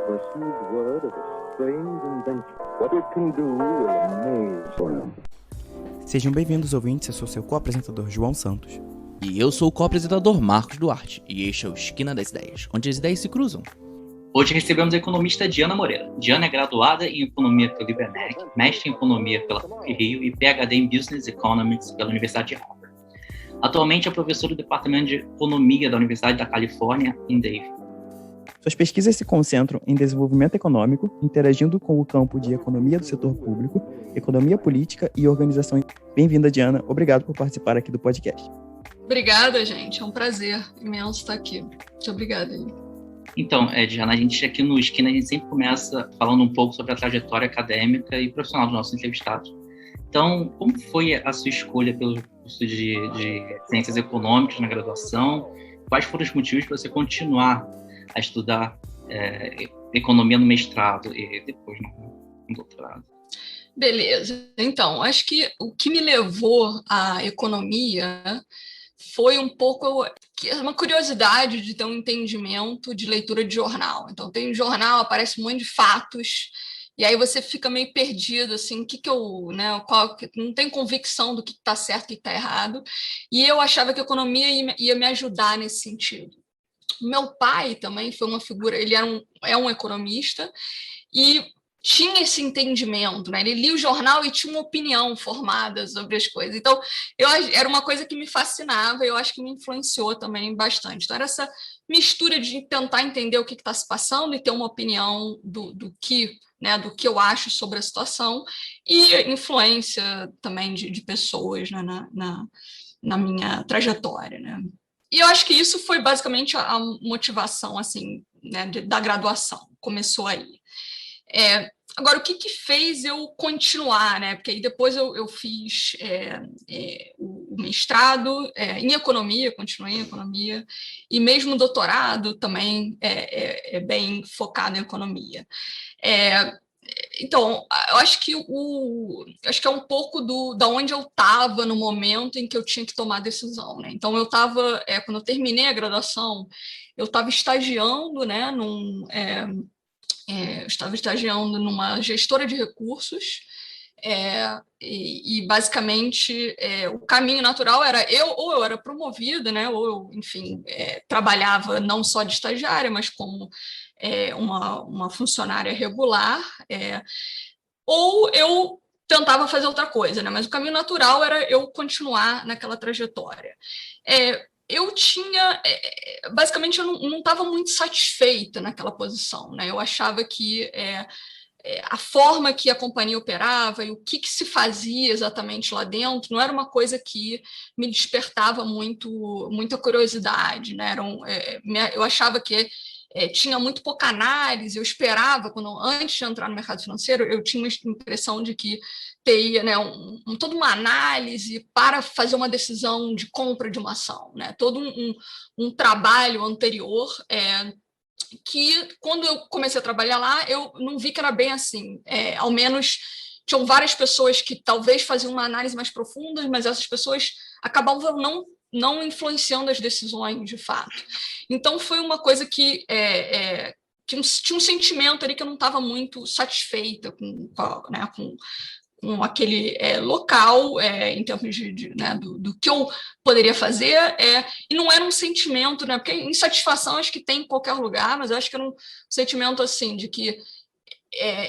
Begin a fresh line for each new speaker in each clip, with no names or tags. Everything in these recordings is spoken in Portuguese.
received word of a strange invention. What it can do will amaze you.
Sejam bem-vindos, ouvintes. Eu sou seu co-apresentador, João Santos.
E eu sou o co-apresentador, Marcos Duarte. E este é o Esquina das Ideias, onde as ideias se cruzam.
Hoje recebemos a economista Diana Moreira. Diana é graduada em Economia pelo IBMEC, mestre em Economia pela PUC-Rio e PhD em Business Economics pela Universidade de Harvard. Atualmente é professora do Departamento de Economia da Universidade da Califórnia, em Davie.
Suas pesquisas se concentram em desenvolvimento econômico, interagindo com o campo de economia do setor público, economia política e organização. Bem-vinda, Diana. Obrigado por participar aqui do podcast.
Obrigada, gente. É um prazer imenso estar aqui. Muito obrigada.
Então, Diana, a gente aqui no Esquina, a gente sempre começa falando um pouco sobre a trajetória acadêmica e profissional dos nossos entrevistados. Então, como foi a sua escolha pelo curso de Ciências Econômicas na graduação? Quais foram os motivos para você continuar a estudar economia no mestrado e depois no doutorado?
Beleza. Então, acho que o que me levou à economia foi um pouco uma curiosidade de ter um entendimento de leitura de jornal. Então, tem um jornal, aparece um monte de fatos, e aí você fica meio perdido, assim, não tem convicção do que está certo e o que está errado, e eu achava que a economia ia me ajudar nesse sentido. Meu pai também foi uma figura, ele é um economista, e tinha esse entendimento, né? Ele lia o jornal e tinha uma opinião formada sobre as coisas. Então, era uma coisa que me fascinava e eu acho que me influenciou também bastante. Então, era essa mistura de tentar entender o que está se passando e ter uma opinião do que eu acho sobre a situação e influência também de pessoas, né, na minha trajetória, né? E eu acho que isso foi basicamente a motivação, assim, né, da graduação. Começou aí. Agora, o que fez eu continuar, né? Porque aí depois eu fiz o mestrado em economia, continuei em economia, e mesmo o doutorado também é bem focado em economia. Então, eu acho que é um pouco da onde eu estava no momento em que eu tinha que tomar a decisão, né? Então, quando eu terminei a graduação, eu estava estagiando, né, eu estava estagiando numa gestora de recursos, e basicamente o caminho natural era ou eu era promovida, né, ou eu, enfim, trabalhava não só de estagiária, mas como uma funcionária regular, ou eu tentava fazer outra coisa, né? Mas o caminho natural era eu continuar naquela trajetória. Basicamente, eu não estava muito satisfeita naquela posição, né? Eu achava que a forma que a companhia operava e o que se fazia exatamente lá dentro não era uma coisa que me despertava muita curiosidade, né? Eu achava que tinha muito pouca análise. Eu esperava, antes de entrar no mercado financeiro, eu tinha uma impressão de que teria, né, toda uma análise para fazer uma decisão de compra de uma ação, né? Todo um trabalho anterior que, quando eu comecei a trabalhar lá, eu não vi que era bem assim. Ao menos tinham várias pessoas que talvez faziam uma análise mais profunda, mas essas pessoas acabavam não influenciando as decisões de fato. Então, foi uma coisa que tinha um sentimento ali que eu não estava muito satisfeita com aquele local, em termos né, do que eu poderia fazer, e não era um sentimento, né, porque insatisfação acho que tem em qualquer lugar, mas eu acho que era um sentimento assim, de que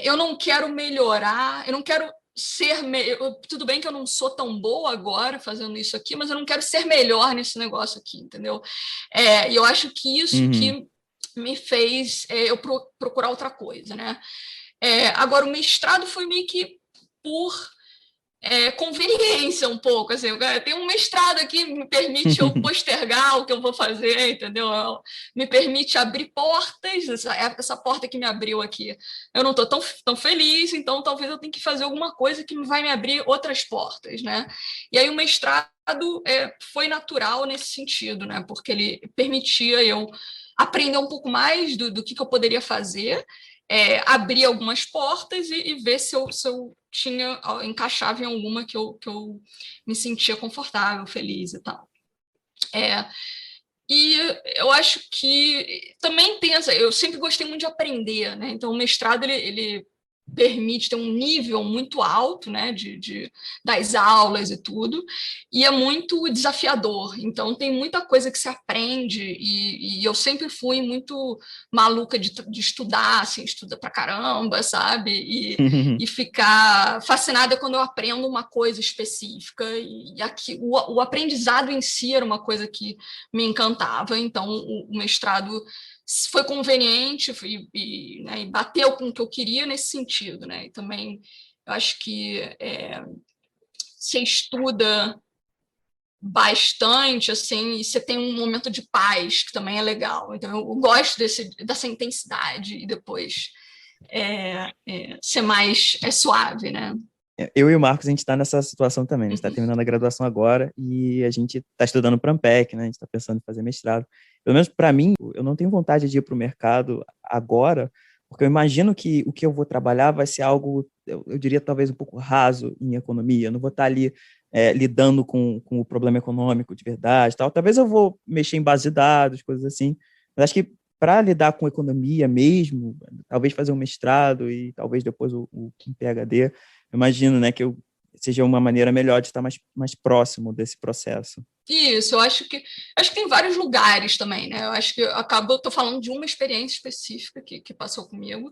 eu não quero melhorar, eu não quero tudo bem que eu não sou tão boa agora fazendo isso aqui, mas eu não quero ser melhor nesse negócio aqui, entendeu? E eu acho que isso que me fez eu procurar outra coisa, né? Agora, o mestrado foi meio que por conveniência um pouco, assim, tem um mestrado aqui que me permite eu postergar o que eu vou fazer, entendeu? Me permite abrir portas, essa porta que me abriu aqui, eu não estou tão feliz, então talvez eu tenha que fazer alguma coisa que vai me abrir outras portas, né? E aí o mestrado foi natural nesse sentido, né? Porque ele permitia eu aprender um pouco mais do que eu poderia fazer, abrir algumas portas e ver se eu encaixava em alguma que eu me sentia confortável, feliz e tal. E eu acho que também tem eu sempre gostei muito de aprender, né? Então, o mestrado, ele permite ter um nível muito alto, né, das aulas e tudo, e é muito desafiador. Então, tem muita coisa que se aprende, e eu sempre fui muito maluca de estudar, assim, estuda pra caramba, sabe? E ficar fascinada quando eu aprendo uma coisa específica, e aqui, o aprendizado em si era uma coisa que me encantava. Então, o mestrado foi conveniente né, e bateu com o que eu queria nesse sentido, né? E também eu acho que você estuda bastante, assim, e você tem um momento de paz, que também é legal. Então, eu gosto dessa intensidade e depois ser mais suave, né?
Eu e o Marcos, a gente está nessa situação também. A gente está terminando a graduação agora e a gente está estudando para Ampec, né? A gente está pensando em fazer mestrado. Pelo menos para mim, eu não tenho vontade de ir para o mercado agora, porque eu imagino que o que eu vou trabalhar vai ser algo, eu diria, talvez um pouco raso em economia. Eu não vou estar ali lidando com o problema econômico de verdade, tal. Talvez eu vou mexer em base de dados, coisas assim. Mas acho que para lidar com economia mesmo, talvez fazer um mestrado e talvez depois um PhD, eu imagino, né, que seja uma maneira melhor de estar mais próximo desse processo.
Isso, eu acho que tem vários lugares também, né? Eu acho que eu estou falando de uma experiência específica que passou comigo,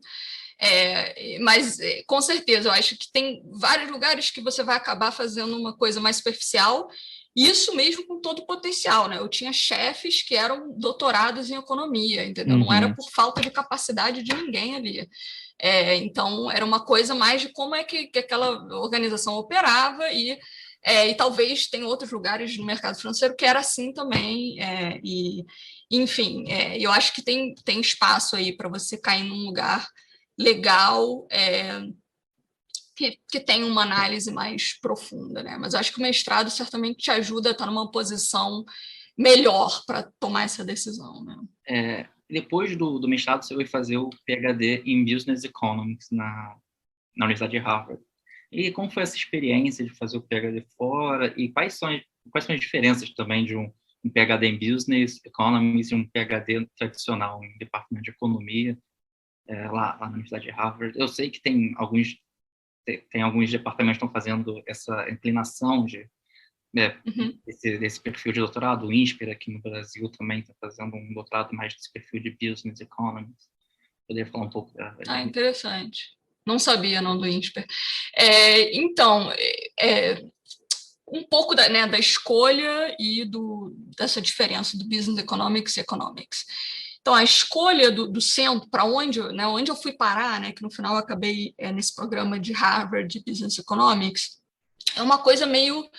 mas com certeza eu acho que tem vários lugares que você vai acabar fazendo uma coisa mais superficial, isso mesmo com todo o potencial, né? Eu tinha chefes que eram doutorados em economia, entendeu? Não era por falta de capacidade de ninguém ali. Então, era uma coisa mais de como é que aquela organização operava e talvez tem outros lugares no mercado financeiro que era assim também. Enfim, eu acho que tem espaço aí para você cair num lugar legal que tem uma análise mais profunda, né? Mas eu acho que o mestrado certamente te ajuda a estar numa posição melhor para tomar essa decisão, né?
Depois do mestrado, você vai fazer o PhD em Business Economics na Universidade de Harvard. E como foi essa experiência de fazer o PhD fora? E quais são as diferenças também de um PhD em Business Economics e um PhD tradicional em Departamento de Economia lá na Universidade de Harvard? Eu sei que tem alguns departamentos que estão fazendo essa inclinação desse perfil de doutorado. O INSPER aqui no Brasil também está fazendo um doutorado mais desse perfil de Business Economics. Poderia falar um pouco
interessante. Não sabia, não, do INSPER. Então, um pouco da escolha e dessa diferença do Business Economics e Economics. Então, a escolha do centro, para onde eu fui parar, né, que no final eu acabei nesse programa de Harvard de Business Economics, é uma coisa meio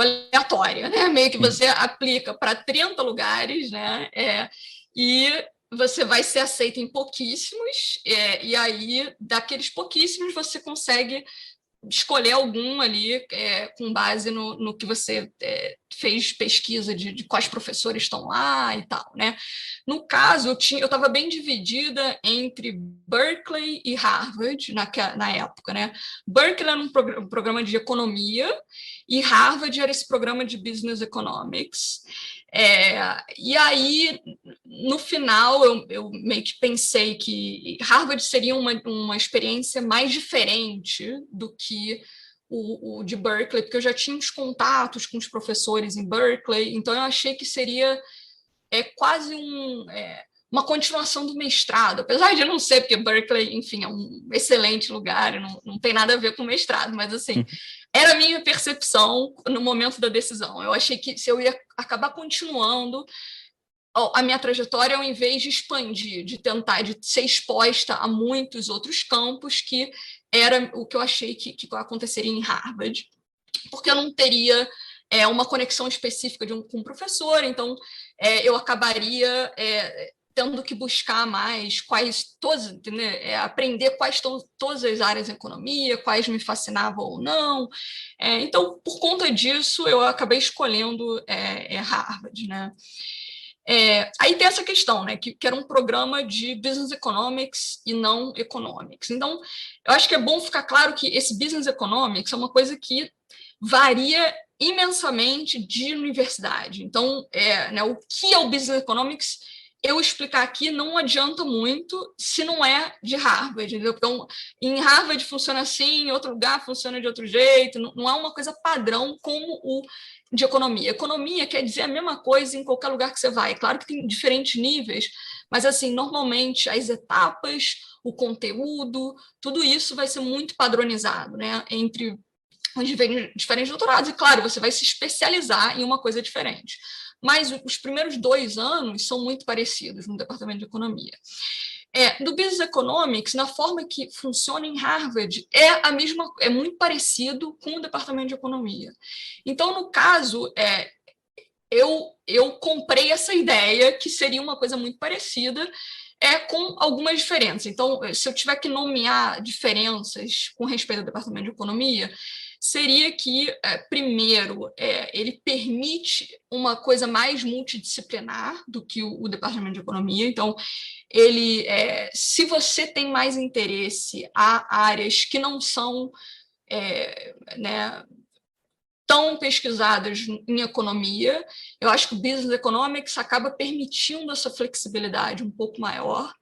aleatória, né? Meio que você aplica para 30 lugares, né? E você vai ser aceito em pouquíssimos, e aí, daqueles pouquíssimos, você consegue escolher algum ali com base no que você fez pesquisa de quais professores estão lá e tal, né? No caso, eu estava bem dividida entre Berkeley e Harvard na época, né? Berkeley era um programa de economia e Harvard era esse programa de Business Economics. E aí, no final, eu meio que pensei que Harvard seria uma experiência mais diferente do que o de Berkeley, porque eu já tinha uns contatos com os professores em Berkeley, então eu achei que seria quase uma continuação do mestrado, apesar de eu não ser, porque Berkeley, enfim, é um excelente lugar, não tem nada a ver com o mestrado, mas assim, era a minha percepção no momento da decisão. Eu achei que se eu ia acabar continuando a minha trajetória, ao invés de expandir, de tentar, de ser exposta a muitos outros campos, que era o que eu achei que aconteceria em Harvard, porque eu não teria uma conexão específica com um professor, então eu acabaria tendo que buscar mais aprender quais estão todas as áreas da economia, quais me fascinavam ou não. Então, por conta disso, eu acabei escolhendo Harvard, né? Aí tem essa questão, né, que era um programa de Business Economics e não Economics. Então, eu acho que é bom ficar claro que esse Business Economics é uma coisa que varia imensamente de universidade. Então, o que é o Business Economics, eu explicar aqui não adianta muito se não é de Harvard, entendeu? Então, em Harvard funciona assim, em outro lugar funciona de outro jeito, não é uma coisa padrão como o de economia. Economia quer dizer a mesma coisa em qualquer lugar que você vai. É claro que tem diferentes níveis, mas, assim, normalmente as etapas, o conteúdo, tudo isso vai ser muito padronizado, né, entre os diferentes doutorados. E, claro, você vai se especializar em uma coisa diferente. Mas os primeiros 2 anos são muito parecidos no departamento de economia. Do Business Economics, na forma que funciona em Harvard, é muito parecido com o departamento de economia. Então, no caso, eu comprei essa ideia que seria uma coisa muito parecida, com algumas diferenças. Então, se eu tiver que nomear diferenças com respeito ao departamento de economia, seria que, primeiro, ele permite uma coisa mais multidisciplinar do que o departamento de economia. Então, se você tem mais interesse a áreas que não são tão pesquisadas em economia, eu acho que o Business Economics acaba permitindo essa flexibilidade um pouco maior.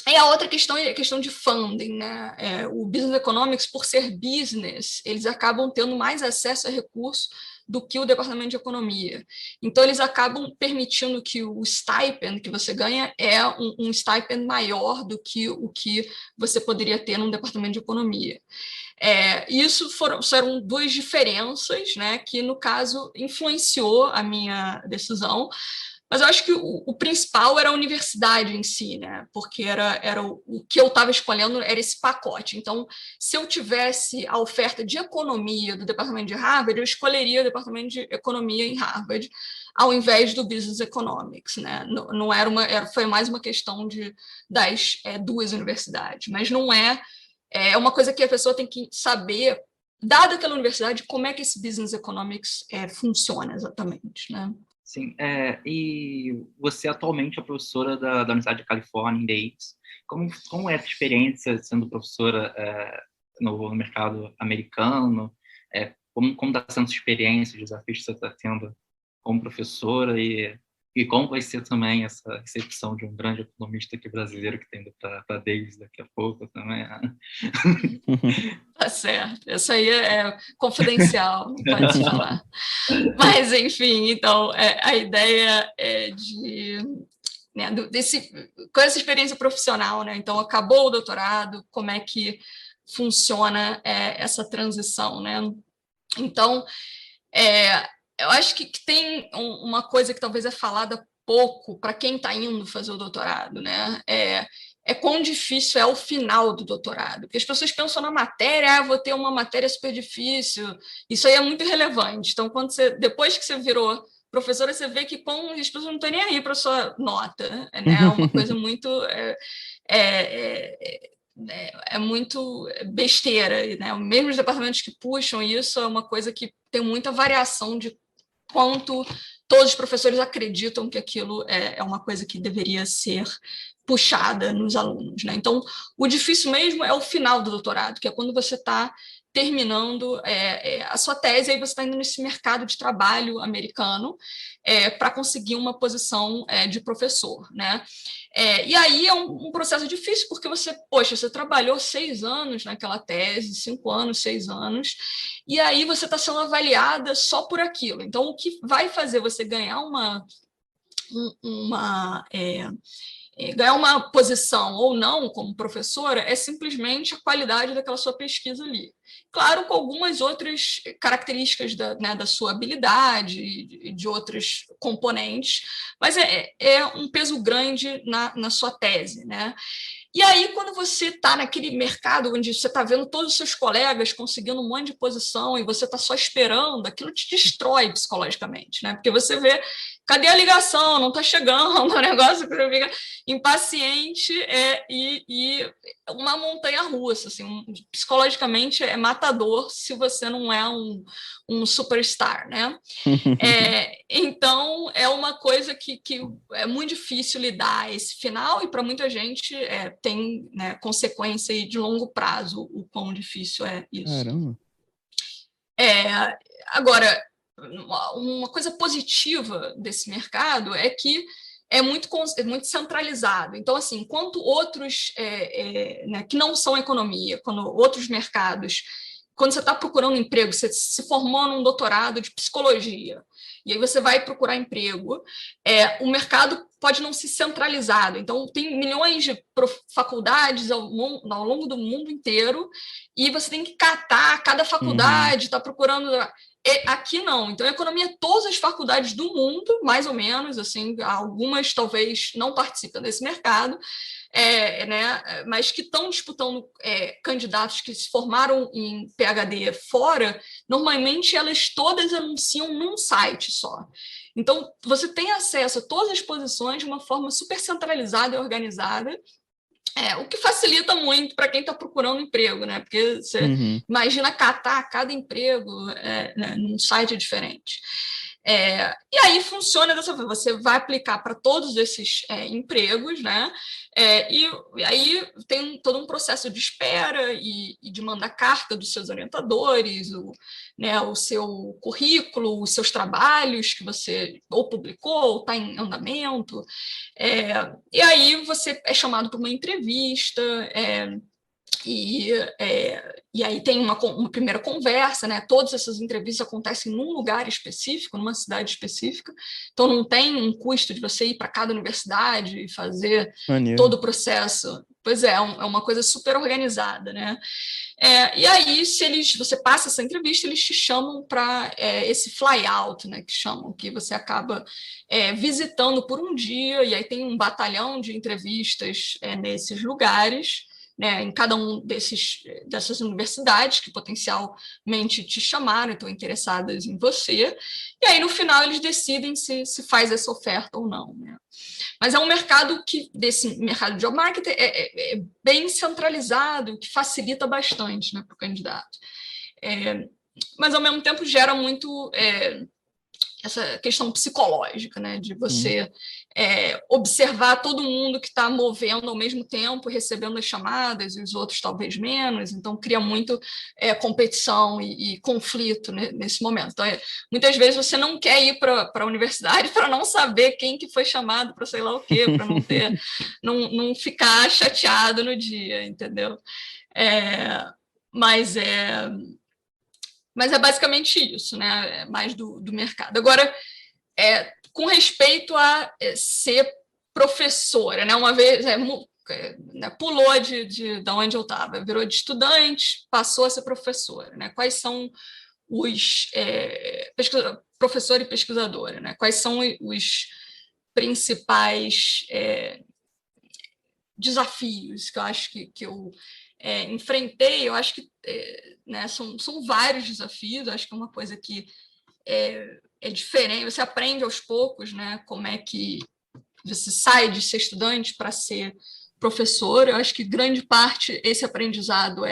E a outra questão é a questão de funding, né? O Business Economics, por ser business, eles acabam tendo mais acesso a recursos do que o departamento de economia. Então, eles acabam permitindo que o stipend que você ganha é um stipend maior do que o que você poderia ter num departamento de economia. Isso foram 2 diferenças, né, que, no caso, influenciou a minha decisão. Mas eu acho que o principal era a universidade em si, né? Porque era o que eu estava escolhendo era esse pacote. Então, se eu tivesse a oferta de economia do departamento de Harvard, eu escolheria o departamento de economia em Harvard, ao invés do Business Economics, né? Não foi mais uma questão das 2 universidades, mas não é uma coisa que a pessoa tem que saber, dada aquela universidade, como é que esse Business Economics funciona exatamente, né?
Sim, e você atualmente é professora da Universidade da Califórnia, em Davis. Como é essa experiência sendo professora no mercado americano? Como está sendo essa experiência, os desafios que você está tendo como professora e como vai ser também essa recepção de um grande economista aqui brasileiro que está indo para Davis daqui a pouco também?
Tá certo, essa aí é confidencial, não pode se falar. Mas, enfim, então, a ideia é com essa experiência profissional, né? Então, acabou o doutorado, como é que funciona essa transição, né? Então, eu acho que tem uma coisa que talvez é falada pouco para quem está indo fazer o doutorado, né? Quão difícil é o final do doutorado, porque as pessoas pensam na matéria, vou ter uma matéria super difícil, isso aí é muito relevante. Então, depois que você virou professora, você vê que as pessoas não estão nem aí para a sua nota, né? É uma coisa muito muito besteira, né? Mesmo os departamentos que puxam isso, é uma coisa que tem muita variação de quanto todos os professores acreditam que aquilo é uma coisa que deveria ser puxada nos alunos, né? Então, o difícil mesmo é o final do doutorado, que é quando você está terminando a sua tese, aí você está indo nesse mercado de trabalho americano para conseguir uma posição de professor, né? E aí é um processo difícil, porque você trabalhou 6 anos naquela tese, 5 anos, 6 anos, e aí você está sendo avaliada só por aquilo. Então, o que vai fazer você ganhar ganhar uma posição ou não como professora é simplesmente a qualidade daquela sua pesquisa ali. Claro, com algumas outras características da sua habilidade e de outros componentes, mas é um peso grande na sua tese, né? E aí, quando você está naquele mercado onde você está vendo todos os seus colegas conseguindo um monte de posição e você está só esperando, aquilo te destrói psicologicamente, né? Porque você vê, cadê a ligação? Não está chegando, o negócio que você fica impaciente e uma montanha russa, assim, psicologicamente é matador se você não é um superstar, né? Então, é uma coisa que é muito difícil lidar esse final, e para muita gente tem, né, consequência de longo prazo o quão difícil é isso.
Caramba.
Agora, uma coisa positiva desse mercado é que é muito centralizado. Então, assim, enquanto outros né, que não são economia, quando outros mercados, quando você está procurando emprego, você se formou num doutorado de psicologia, e aí você vai procurar emprego, o mercado pode não ser centralizado. Então, tem milhões de faculdades ao longo do mundo inteiro, e você tem que catar cada faculdade, está procurando... Aqui não. Então, a economia, todas as faculdades do mundo, mais ou menos, assim, algumas talvez não participam desse mercado, né, mas que estão disputando candidatos que se formaram em PhD fora, normalmente elas todas anunciam num site só. Então, você tem acesso a todas as posições de uma forma super centralizada e organizada, o que facilita muito para quem está procurando emprego, né? Porque você imagina catar cada emprego né, num site diferente. E aí funciona dessa forma, você vai aplicar para todos esses empregos, né? E aí tem todo um processo de espera e de mandar carta dos seus orientadores, o seu currículo, os seus trabalhos que você ou publicou ou está em andamento. E aí você é chamado para uma entrevista, e aí tem uma primeira conversa, né? Todas essas entrevistas acontecem num lugar específico, numa cidade específica, então não tem um custo de você ir para cada universidade e fazer todo o processo. Pois é uma coisa super organizada, né? E aí, se você passa essa entrevista, eles te chamam para esse fly-out, né? Que chamam, que você acaba visitando por um dia, e aí tem um batalhão de entrevistas nesses lugares, né, em cada um dessas universidades que potencialmente te chamaram, estão interessadas em você, e aí no final eles decidem se faz essa oferta ou não, né? Mas é um mercado desse mercado de job market é bem centralizado, que facilita bastante, né, para o candidato. Mas ao mesmo tempo gera muito essa questão psicológica, né, de você observar todo mundo que está movendo ao mesmo tempo, recebendo as chamadas, e os outros talvez menos, então cria muito competição e conflito, né, nesse momento. Então, muitas vezes você não quer ir para a universidade para não saber quem que foi chamado para sei lá o quê, para não ficar chateado no dia, entendeu? Mas é basicamente isso, né? Mais do mercado. Agora, com respeito a ser professora, né? Uma vez pulou de onde eu estava, virou de estudante, passou a ser professora, né? Quais são os professor e pesquisadora, né? Quais são os principais desafios que eu acho que eu enfrentei? Eu acho que né, são vários desafios. Eu acho que é uma coisa que é diferente, você aprende aos poucos, né, como é que você sai de ser estudante para ser professor. Eu acho que grande parte esse aprendizado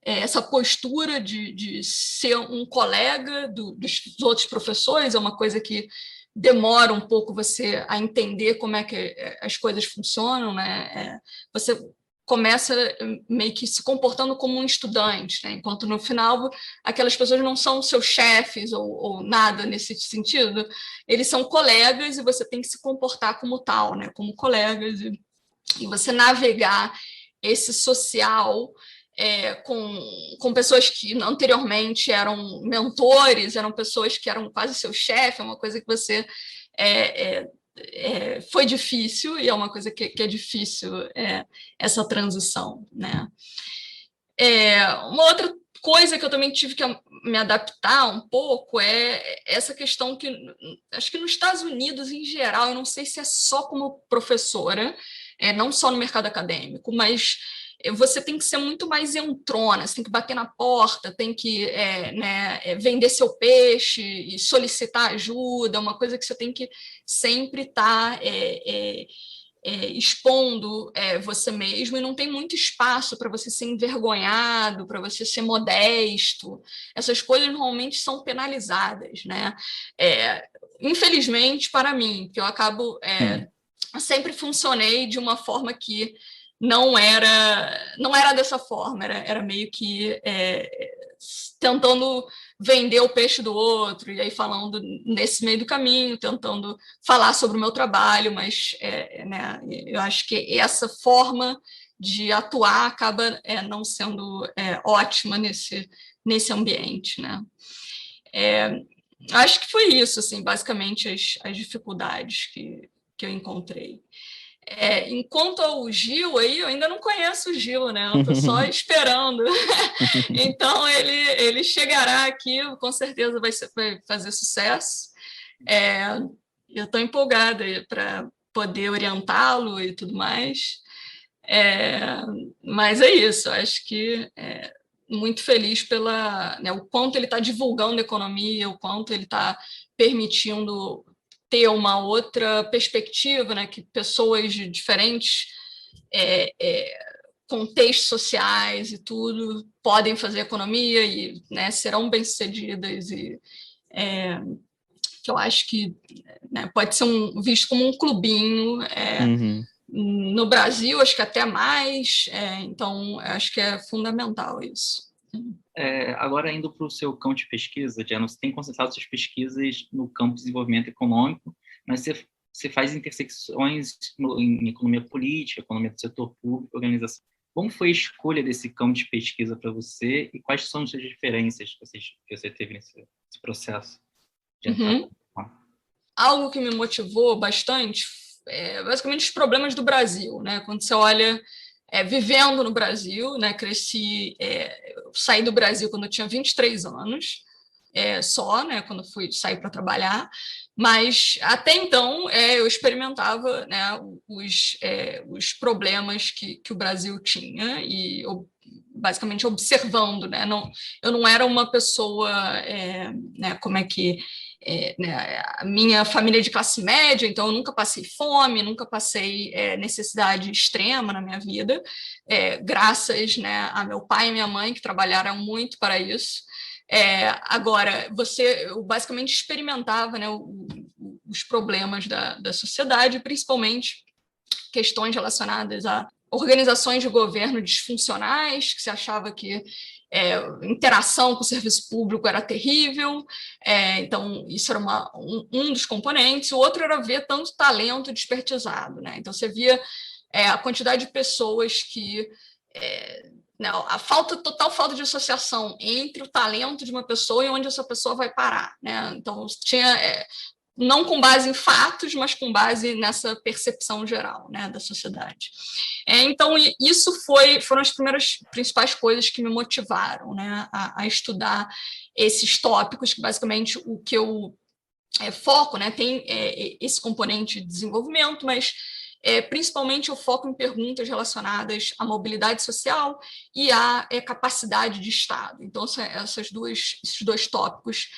essa postura de ser um colega dos outros professores, é uma coisa que demora um pouco você a entender como é que as coisas funcionam, né? Você começa meio que se comportando como um estudante, né? Enquanto no final aquelas pessoas não são seus chefes ou nada nesse sentido, eles são colegas e você tem que se comportar como tal, né? Como colegas, e você navegar esse social com pessoas que anteriormente eram mentores, eram pessoas que eram quase seu chefe, é uma coisa que você foi difícil, e é uma coisa que é difícil essa transição, né? Uma outra coisa que eu também tive que me adaptar um pouco é essa questão que acho que nos Estados Unidos em geral, eu não sei se é só como professora, não só no mercado acadêmico, mas você tem que ser muito mais entrona, você tem que bater na porta, tem que vender seu peixe e solicitar ajuda, uma coisa que você tem que sempre estar expondo você mesmo, e não tem muito espaço para você ser envergonhado, para você ser modesto. Essas coisas normalmente são penalizadas, né? Infelizmente, para mim, que eu acabo... Eu sempre funcionei de uma forma que não era dessa forma, era meio que tentando vender o peixe do outro, e aí falando nesse meio do caminho, tentando falar sobre o meu trabalho, mas né, eu acho que essa forma de atuar acaba não sendo ótima nesse ambiente, né? Acho que foi isso, assim, basicamente as dificuldades que eu encontrei. Enquanto ao Gil, aí, eu ainda não conheço o Gil, né? Eu estou só esperando. Então, ele chegará aqui, com certeza vai fazer sucesso. Eu estou empolgada para poder orientá-lo e tudo mais. Mas é isso, acho que muito feliz né, o quanto ele está divulgando a economia, o quanto ele está permitindo ter uma outra perspectiva, né, que pessoas de diferentes contextos sociais e tudo podem fazer economia e, né, serão bem-sucedidas, e que eu acho que, né, pode ser visto como um clubinho. No Brasil, acho que até mais, então acho que é fundamental isso.
Agora, indo para o seu campo de pesquisa, Diana, você tem concentrado suas pesquisas no campo de desenvolvimento econômico, mas você faz intersecções em economia política, economia do setor público, organização. Como foi a escolha desse campo de pesquisa para você e quais são as diferenças que você teve nesse processo de entrar?
Algo que me motivou bastante basicamente os problemas do Brasil, né? Quando você olha vivendo no Brasil, né? Eu saí do Brasil quando eu tinha 23 anos, só, né? Quando eu sair para trabalhar, mas até então eu experimentava, né, os problemas que o Brasil tinha e basicamente observando, né? Eu não era uma pessoa, né, como é que né, a minha família é de classe média, então eu nunca passei fome, nunca passei necessidade extrema na minha vida, graças, né, a meu pai e minha mãe, que trabalharam muito para isso. Agora, eu basicamente experimentava, né, os problemas da sociedade, principalmente questões relacionadas a organizações de governo disfuncionais, que se achava que interação com o serviço público era terrível, então isso era um dos componentes. O outro era ver tanto talento desperdiçado, né? Então você via a quantidade de pessoas que não, total falta de associação entre o talento de uma pessoa e onde essa pessoa vai parar, né? Então tinha não com base em fatos, mas com base nessa percepção geral, né, da sociedade. Então, isso foram as principais coisas que me motivaram, né, a estudar esses tópicos, que basicamente o que eu foco, né, tem esse componente de desenvolvimento, mas principalmente eu foco em perguntas relacionadas à mobilidade social e à capacidade de Estado. Então, esses dois tópicos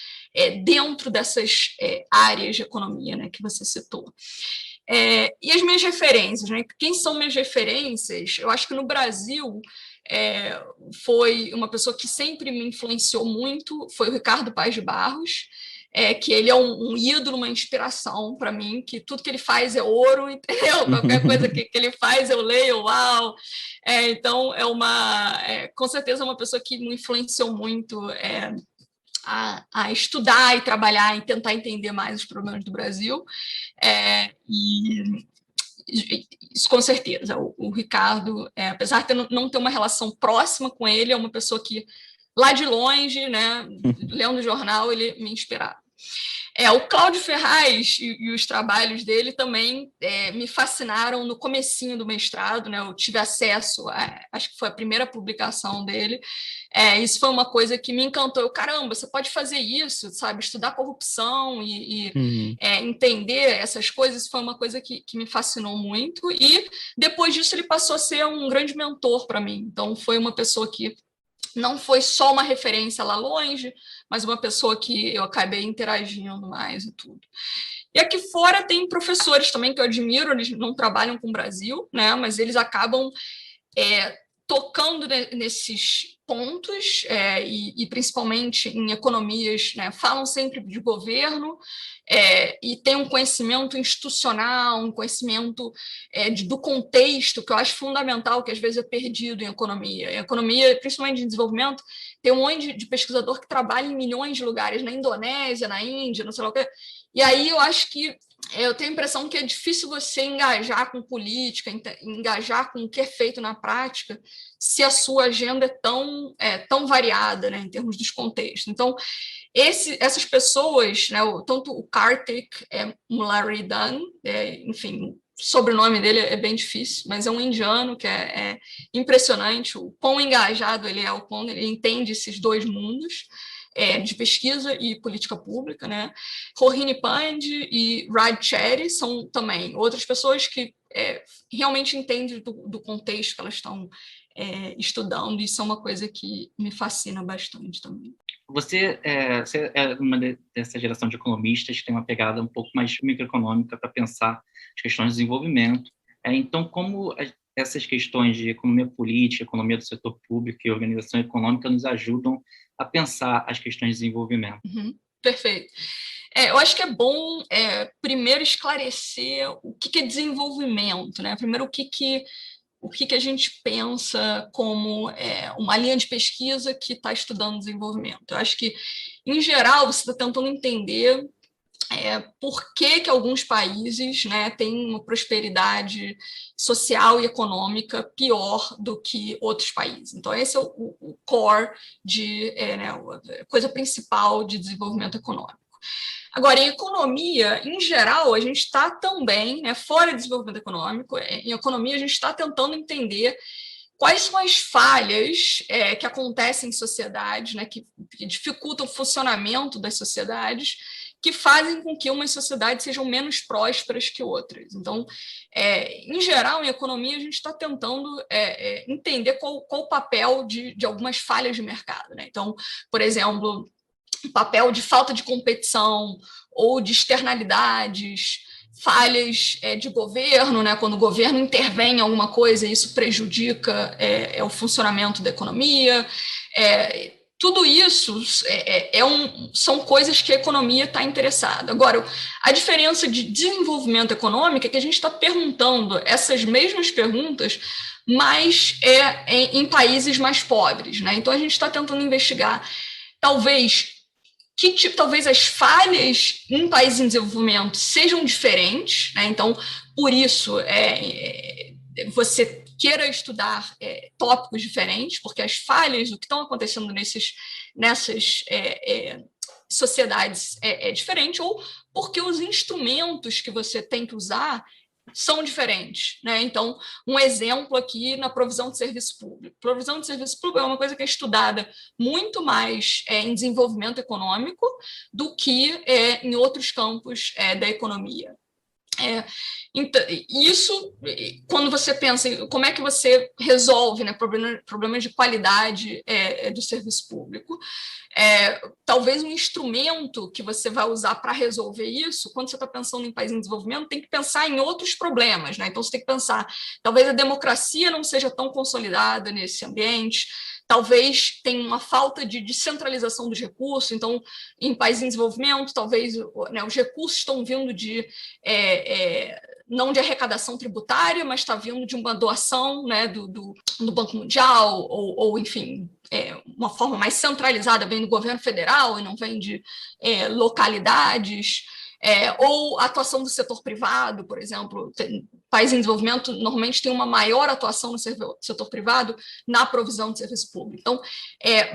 dentro dessas áreas de economia, né, que você citou. E as minhas referências, né? Quem são minhas referências? Eu acho que no Brasil foi uma pessoa que sempre me influenciou muito, foi o Ricardo Paes de Barros, que ele é um ídolo, uma inspiração para mim, que tudo que ele faz é ouro, entendeu? Qualquer coisa que ele faz, eu leio, uau! Então, com certeza, uma pessoa que me influenciou muito a estudar e trabalhar e tentar entender mais os problemas do Brasil. Isso com certeza. O Ricardo, apesar de não ter uma relação próxima com ele, é uma pessoa que, lá de longe, né, lendo o jornal, ele me inspirava. O Cláudio Ferraz e os trabalhos dele também me fascinaram no comecinho do mestrado, né? Eu tive acesso, acho que foi a primeira publicação dele. Isso foi uma coisa que me encantou. Caramba, você pode fazer isso, sabe? Estudar corrupção e entender essas coisas, isso foi uma coisa que me fascinou muito. E depois disso ele passou a ser um grande mentor para mim. Então foi uma pessoa que não foi só uma referência lá longe, mas uma pessoa que eu acabei interagindo mais e tudo. E aqui fora tem professores também que eu admiro, eles não trabalham com o Brasil, né, mas eles acabam tocando nesses pontos, e principalmente em economias, né, falam sempre de governo, e tem um conhecimento institucional, um conhecimento do contexto, que eu acho fundamental, que às vezes é perdido em economia. Em economia, principalmente de desenvolvimento, tem um monte de pesquisador que trabalha em milhões de lugares, na Indonésia, na Índia, não sei lá o quê. E aí eu acho que eu tenho a impressão que é difícil você engajar com política, engajar com o que é feito na prática, se a sua agenda é tão variada, né, em termos dos contextos. Então, essas pessoas, né, tanto o Karthik Mullaridhan, enfim, o sobrenome dele é bem difícil, mas é um indiano que é impressionante, o quão engajado ele é, o quão ele entende esses dois mundos, de pesquisa e política pública, né? Rohini Pandey e Raj Chetty são também outras pessoas que realmente entendem do contexto que elas estão estudando, e isso é uma coisa que me fascina bastante também.
Você é uma dessa geração de economistas que tem uma pegada um pouco mais microeconômica para pensar as questões de desenvolvimento. Então, como essas questões de economia política, economia do setor público e organização econômica nos ajudam a pensar as questões de desenvolvimento?
Perfeito. Eu acho que é bom primeiro esclarecer o que é desenvolvimento, né? Primeiro, o que a gente pensa como uma linha de pesquisa que está estudando desenvolvimento. Eu acho que, em geral, você está tentando entender por que alguns países, né, têm uma prosperidade social e econômica pior do que outros países. Então, esse é o core, a coisa principal de desenvolvimento econômico. Agora, em economia, em geral, a gente está também, né, fora de desenvolvimento econômico, em economia a gente está tentando entender quais são as falhas que acontecem em sociedades, né, que dificultam o funcionamento das sociedades, que fazem com que umas sociedades sejam menos prósperas que outras. Então, em geral, em economia, a gente está tentando entender qual o papel de algumas falhas de mercado, né? Então, por exemplo, o papel de falta de competição ou de externalidades, falhas de governo, né? Quando o governo intervém em alguma coisa, isso prejudica o funcionamento da economia. Tudo isso são coisas que a economia está interessada. Agora, a diferença de desenvolvimento econômico é que a gente está perguntando essas mesmas perguntas, mas em países mais pobres, né? Então, a gente está tentando investigar, talvez as falhas em países em desenvolvimento sejam diferentes, né? Então, por isso, você queira estudar tópicos diferentes, porque as falhas do que estão acontecendo nessas sociedades é diferente, ou porque os instrumentos que você tem que usar são diferentes, né? Então, um exemplo aqui na provisão de serviço público. Provisão de serviço público é uma coisa que é estudada muito mais em desenvolvimento econômico do que em outros campos da economia. Então, isso, quando você pensa em como é que você resolve, né, problemas de qualidade do serviço público, talvez um instrumento que você vai usar para resolver isso, quando você está pensando em país em desenvolvimento, tem que pensar em outros problemas, né? Então, você tem que pensar, talvez a democracia não seja tão consolidada nesse ambiente, talvez tenha uma falta de descentralização dos recursos. Então, em países em desenvolvimento, talvez, né, os recursos estão vindo não de arrecadação tributária, mas está vindo de uma doação, né, do Banco Mundial, ou enfim, uma forma mais centralizada, vem do governo federal e não vem de localidades. Ou a atuação do setor privado, por exemplo. Países em desenvolvimento normalmente tem uma maior atuação no setor privado na provisão de serviço público. Então,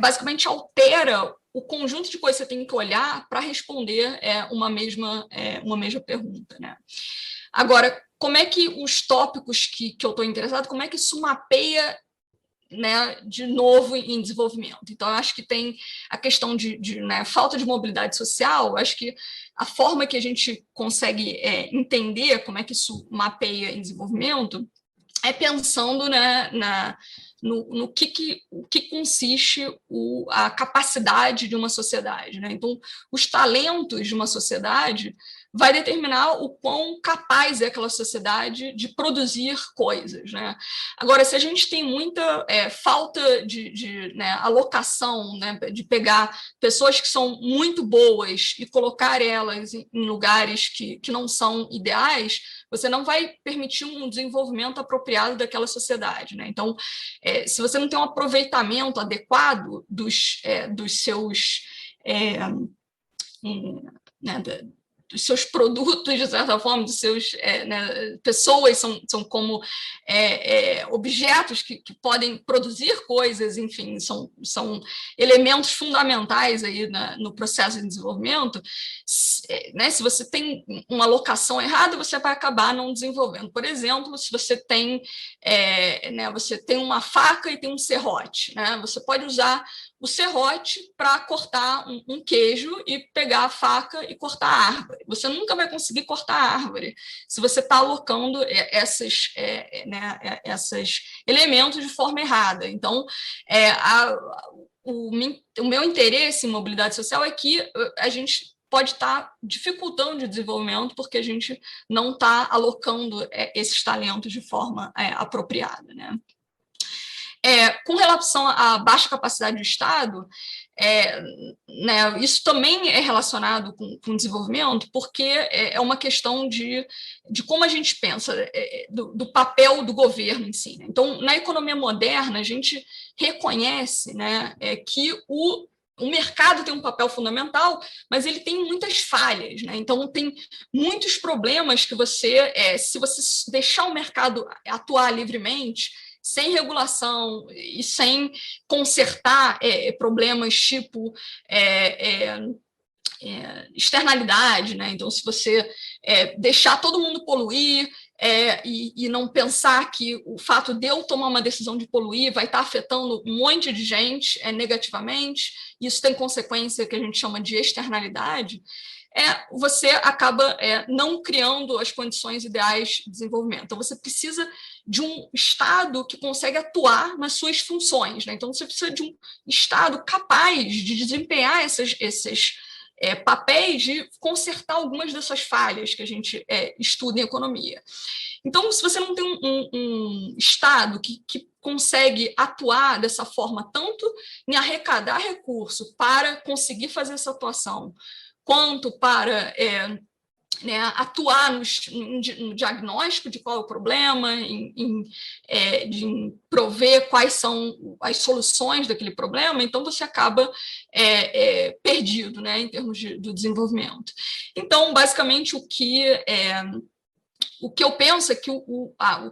basicamente altera o conjunto de coisas que você tem que olhar para responder uma mesma pergunta, né? Agora, como é que os tópicos que eu estou interessado, como é que isso mapeia, né, de novo em desenvolvimento? Então, eu acho que tem a questão de falta de mobilidade social. Eu acho que a forma que a gente consegue entender como é que isso mapeia em desenvolvimento é pensando, né, no que consiste a capacidade de uma sociedade, né? Então, os talentos de uma sociedade vai determinar o quão capaz é aquela sociedade de produzir coisas, né? Agora, se a gente tem muita falta de né, alocação, né, de pegar pessoas que são muito boas e colocar elas em lugares que não são ideais, você não vai permitir um desenvolvimento apropriado daquela sociedade, né? Então, se você não tem um aproveitamento adequado dos seus né, dos seus produtos, de certa forma, dos seus né, pessoas são como objetos que podem produzir coisas, enfim, são elementos fundamentais aí no processo de desenvolvimento. Né, se você tem uma alocação errada, você vai acabar não desenvolvendo. Por exemplo, se você tem uma faca e tem um serrote, né, você pode usar o serrote para cortar um queijo e pegar a faca e cortar a árvore. Você nunca vai conseguir cortar a árvore se você está alocando esses elementos de forma errada. Então, o meu interesse em mobilidade social é que a gente pode estar dificultando o desenvolvimento porque a gente não está alocando esses talentos de forma apropriada, né? Com relação à baixa capacidade do Estado, né, isso também é relacionado com desenvolvimento, porque é uma questão de como a gente pensa, do papel do governo em si, né? Então, na economia moderna, a gente reconhece, né, que o mercado tem um papel fundamental, mas ele tem muitas falhas, né? Então, tem muitos problemas que se você deixar o mercado atuar livremente, sem regulação e sem consertar problemas tipo externalidade, né? Então, se você deixar todo mundo poluir e não pensar que o fato de eu tomar uma decisão de poluir vai estar afetando um monte de gente negativamente, isso tem consequência que a gente chama de externalidade, você acaba não criando as condições ideais de desenvolvimento. Então, você precisa de um Estado que consegue atuar nas suas funções, né? Então, você precisa de um Estado capaz de desempenhar esses papéis de consertar algumas dessas falhas que a gente estuda em economia. Então, se você não tem um Estado que consegue atuar dessa forma, tanto em arrecadar recurso para conseguir fazer essa atuação, quanto para atuar no diagnóstico de qual é o problema, em prover quais são as soluções daquele problema, então você acaba perdido, né, em termos do desenvolvimento. Então, basicamente, o que eu penso é que a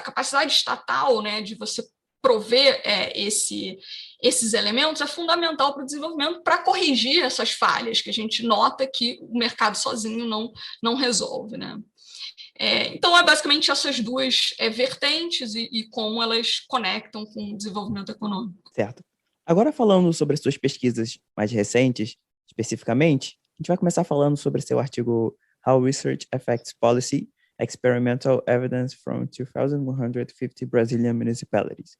capacidade estatal, né, de você prover esses elementos é fundamental para o desenvolvimento, para corrigir essas falhas que a gente nota que o mercado sozinho não resolve, né? Então, basicamente essas duas vertentes e como elas conectam com o desenvolvimento econômico.
Certo. Agora, falando sobre as suas pesquisas mais recentes, especificamente, a gente vai começar falando sobre seu artigo How Research Affects Policy, Experimental Evidence from 2,150 Brazilian Municipalities,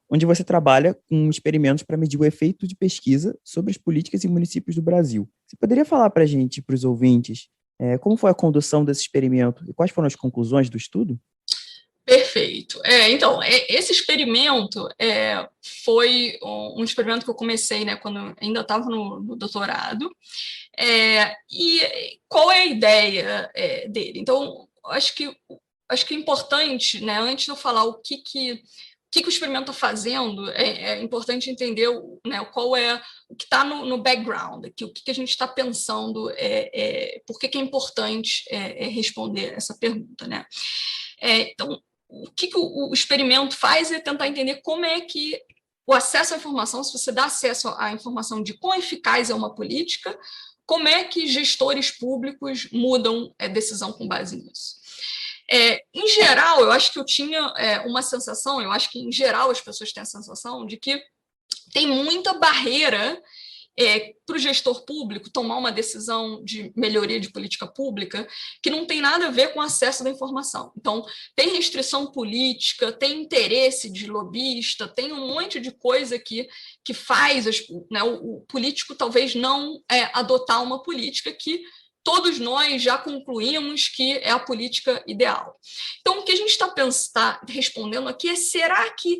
onde você trabalha com experimentos para medir o efeito de pesquisa sobre as políticas e municípios do Brasil. Você poderia falar para a gente, para os ouvintes, como foi a condução desse experimento e quais foram as conclusões do estudo?
Perfeito. Então, esse experimento foi um experimento que eu comecei, né, quando eu ainda estava no doutorado. E qual é a ideia dele? Então, acho que é importante, né, antes de eu falar o que o experimento está fazendo, é importante entender qual é o que está no background, o que a gente está pensando, por que é importante responder essa pergunta, né? Então, o que o experimento faz é tentar entender como é que o acesso à informação, se você dá acesso à informação de quão eficaz é uma política, como é que gestores públicos mudam a decisão com base nisso. Em geral, eu acho que eu tinha uma sensação, eu acho que em geral as pessoas têm a sensação de que tem muita barreira para o gestor público tomar uma decisão de melhoria de política pública que não tem nada a ver com acesso da informação. Então, tem restrição política, tem interesse de lobista, tem um monte de coisa que faz o político talvez não adotar uma política que todos nós já concluímos que é a política ideal. Então, o que a gente está respondendo aqui é: será que,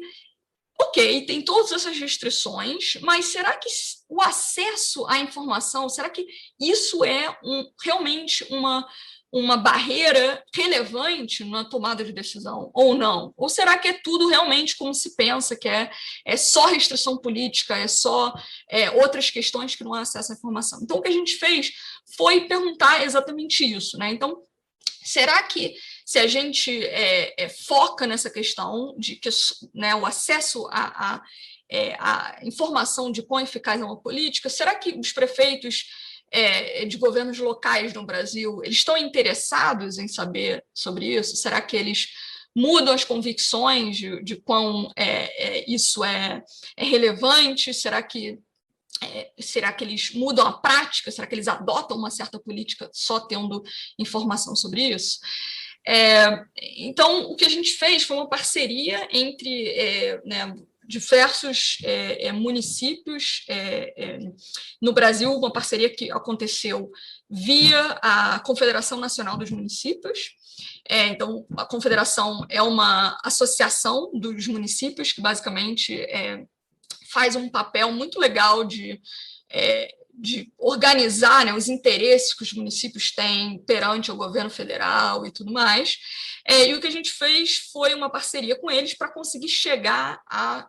ok, tem todas essas restrições, mas será que o acesso à informação, será que isso é realmente uma barreira relevante na tomada de decisão, ou não? Ou será que é tudo realmente como se pensa, que é só restrição política, é só outras questões que não há acesso à informação? Então, o que a gente fez foi perguntar exatamente isso, né? Então, será que, se a gente foca nessa questão de que, né, o acesso à informação de quão eficaz é uma política, será que os prefeitos de governos locais no Brasil, eles estão interessados em saber sobre isso? Será que eles mudam as convicções de quão isso é relevante? Será que eles mudam a prática? Será que eles adotam uma certa política só tendo informação sobre isso? Então, o que a gente fez foi uma parceria entre diversos municípios no Brasil, uma parceria que aconteceu via a Confederação Nacional dos Municípios. Então, a Confederação é uma associação dos municípios que basicamente faz um papel muito legal de organizar, né, os interesses que os municípios têm perante o governo federal e tudo mais. E o que a gente fez foi uma parceria com eles para conseguir chegar a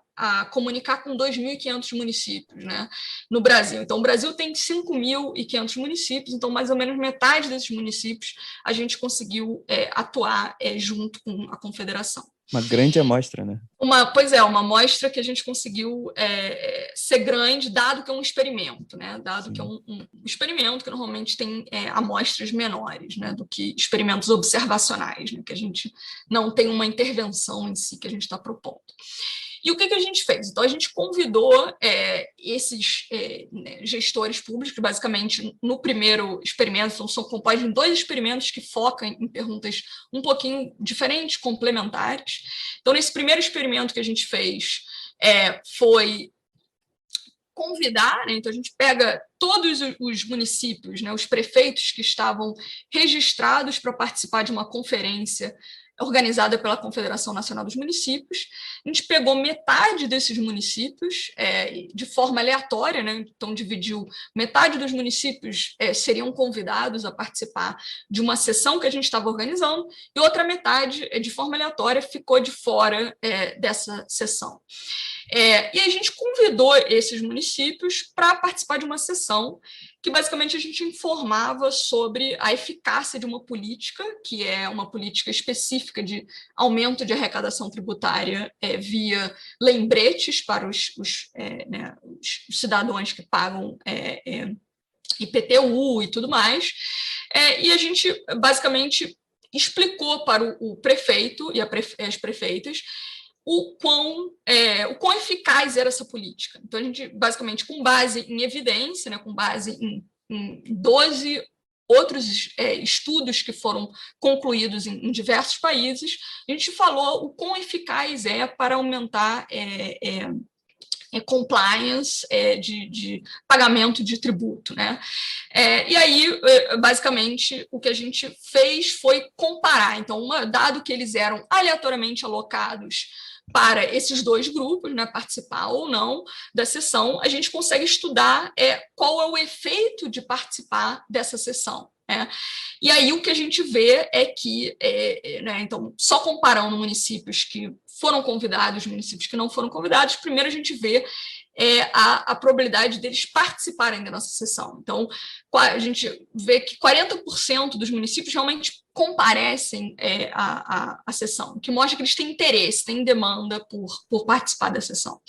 comunicar com 2.500 municípios, né, no Brasil. Então, o Brasil tem 5.500 municípios, então mais ou menos metade desses municípios a gente conseguiu atuar junto com a Confederação.
Uma grande amostra, né?
Uma amostra que a gente conseguiu ser grande, dado que é um experimento, né? Dado que é um experimento que normalmente tem amostras menores, né? Do que experimentos observacionais, né? Que a gente não tem uma intervenção em si que a gente está propondo. E o que a gente fez? Então, a gente convidou esses gestores públicos, basicamente, no primeiro experimento, então, são compostos em 2 experimentos que focam em perguntas um pouquinho diferentes, complementares. Então, nesse primeiro experimento que a gente fez, foi convidar, né? Então a gente pega todos os municípios, né, os prefeitos que estavam registrados para participar de uma conferência organizada pela Confederação Nacional dos Municípios. A gente pegou metade desses municípios de forma aleatória, né? Então dividiu metade dos municípios seriam convidados a participar de uma sessão que a gente estava organizando, e outra metade, de forma aleatória, ficou de fora dessa sessão. E a gente convidou esses municípios para participar de uma sessão que basicamente a gente informava sobre a eficácia de uma política, que é uma política específica de aumento de arrecadação tributária via lembretes para os cidadãos que pagam IPTU e tudo mais. E a gente basicamente explicou para o prefeito e as prefeitas o quão eficaz era essa política. Então, a gente, basicamente, com base em evidência, né, com base em 12 outros estudos que foram concluídos em diversos países, a gente falou o quão eficaz é para aumentar compliance de pagamento de tributo, né? E aí, basicamente, o que a gente fez foi comparar. Então, dado que eles eram aleatoriamente alocados para esses 2 grupos, né, participar ou não da sessão, a gente consegue estudar qual é o efeito de participar dessa sessão. E aí o que a gente vê é que, então, só comparando municípios que foram convidados, municípios que não foram convidados, primeiro a gente vê a probabilidade deles participarem da nossa sessão. Então, a gente vê que 40% dos municípios realmente comparecem à sessão, o que mostra que eles têm interesse, têm demanda por participar da sessão.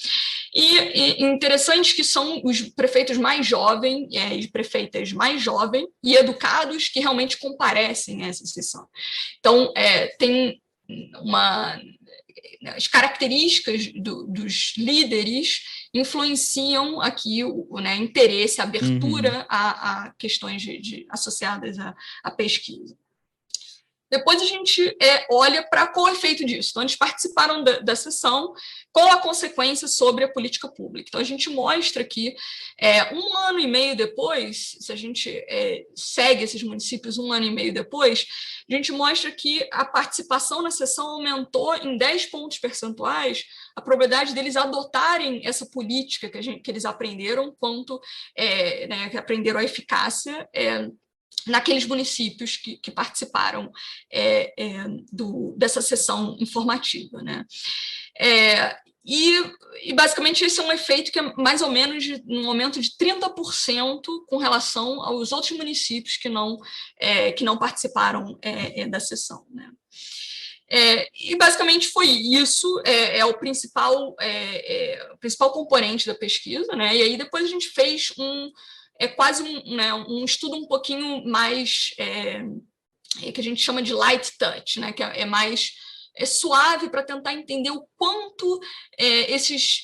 E interessante que são os prefeitos mais jovens e prefeitas mais jovens e educados que realmente comparecem a essa sessão. Então, tem as características dos líderes influenciam aqui o interesse, a abertura a questões associadas à pesquisa. Depois a gente olha para qual é o efeito disso. Então, eles participaram da sessão, qual a consequência sobre a política pública. Então, a gente mostra que 1 ano e meio depois, se a gente segue esses municípios 1 ano e meio depois, a gente mostra que a participação na sessão aumentou em 10 pontos percentuais a probabilidade deles adotarem essa política que eles aprenderam, quanto que aprenderam a eficácia naqueles municípios que participaram dessa sessão informativa, né? E basicamente esse é um efeito que é mais ou menos um aumento de 30% com relação aos outros municípios que não participaram da sessão, né? E basicamente foi isso, o principal componente da pesquisa, né? E aí depois a gente fez quase um estudo um pouquinho mais que a gente chama de light touch, né? Que é mais suave, para tentar entender o quanto esses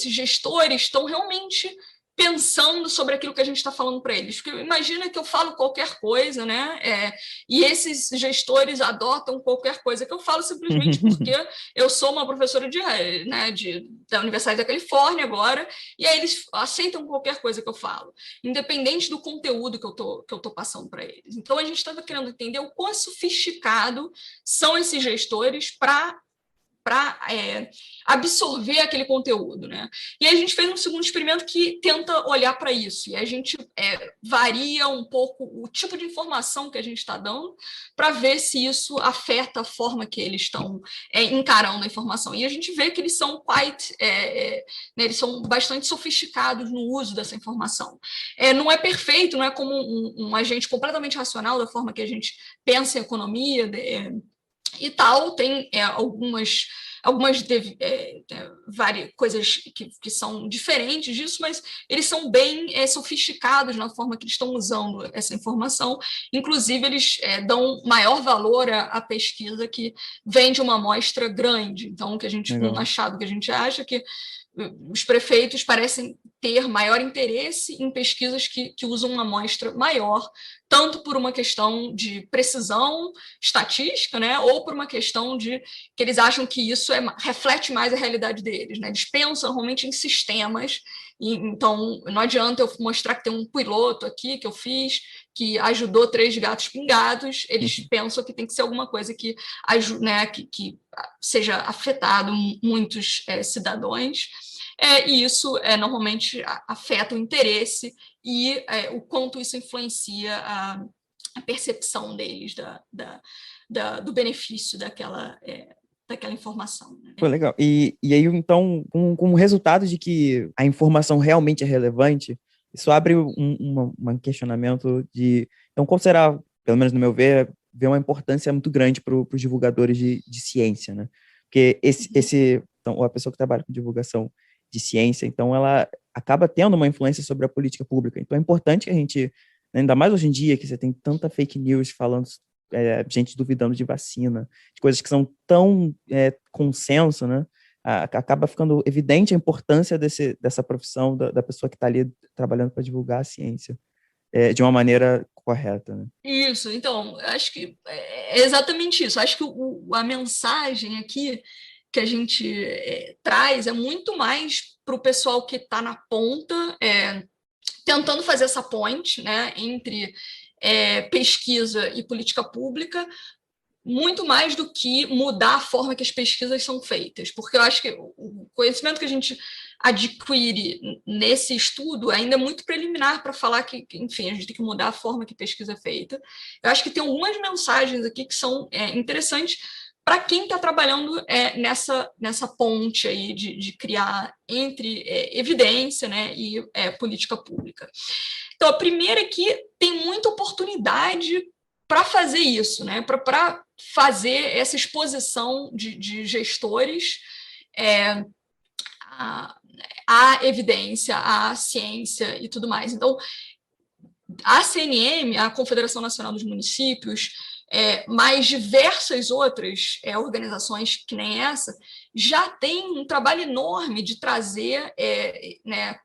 gestores estão realmente pensando sobre aquilo que a gente está falando para eles. Porque imagina que eu falo qualquer coisa, né? E esses gestores adotam qualquer coisa que eu falo simplesmente porque eu sou uma professora da Universidade da Califórnia agora, e aí eles aceitam qualquer coisa que eu falo, independente do conteúdo que eu tô passando para eles. Então, a gente estava querendo entender o quão sofisticado são esses gestores para absorver aquele conteúdo, né? E aí a gente fez um segundo experimento que tenta olhar para isso, e a gente varia um pouco o tipo de informação que a gente está dando para ver se isso afeta a forma que eles estão encarando a informação. E a gente vê que eles são eles são bastante sofisticados no uso dessa informação. Não é perfeito, não é como um agente completamente racional da forma que a gente pensa em economia, e tal, tem algumas várias coisas que são diferentes disso, mas eles são bem sofisticados na forma que eles estão usando essa informação. Inclusive, eles dão maior valor à pesquisa que vem de uma amostra grande. Então, um achado que a gente acha que os prefeitos parecem ter maior interesse em pesquisas que usam uma amostra maior, tanto por uma questão de precisão estatística, né, ou por uma questão de que eles acham que isso reflete mais a realidade deles, né? Eles pensam realmente em sistemas, então não adianta eu mostrar que tem um piloto aqui que eu fiz, que ajudou 3 gatos pingados, eles pensam que tem que ser alguma coisa que ajude, né, que seja afetado muitos cidadãos, e isso normalmente afeta o interesse e o quanto isso influencia a percepção deles do benefício daquela informação, né?
Pô, legal. E aí, então, com o resultado de que a informação realmente é relevante, isso abre um questionamento de... Então, qual será, pelo menos no meu ver uma importância muito grande para os divulgadores de ciência, né? Porque então, a pessoa que trabalha com divulgação de ciência, então, ela acaba tendo uma influência sobre a política pública. Então, é importante que a gente, ainda mais hoje em dia, que você tem tanta fake news falando, gente duvidando de vacina, de coisas que são tão consenso, né? Acaba ficando evidente a importância dessa profissão da pessoa que está ali trabalhando para divulgar a ciência de uma maneira correta, né?
Isso, então, acho que é exatamente isso. Acho que a mensagem aqui que a gente traz é muito mais para o pessoal que está na ponta, tentando fazer essa ponte, né, entre pesquisa e política pública, muito mais do que mudar a forma que as pesquisas são feitas, porque eu acho que o conhecimento que a gente adquire nesse estudo ainda é muito preliminar para falar que, enfim, a gente tem que mudar a forma que a pesquisa é feita. Eu acho que tem algumas mensagens aqui que são interessantes para quem está trabalhando nessa ponte aí de criar entre evidência, né, e política pública. Então, a primeira é que tem muita oportunidade para fazer isso, né, para fazer essa exposição de gestores à evidência, à ciência e tudo mais. Então, a CNM, a Confederação Nacional dos Municípios, mais diversas outras organizações que nem essa, já tem um trabalho enorme de trazer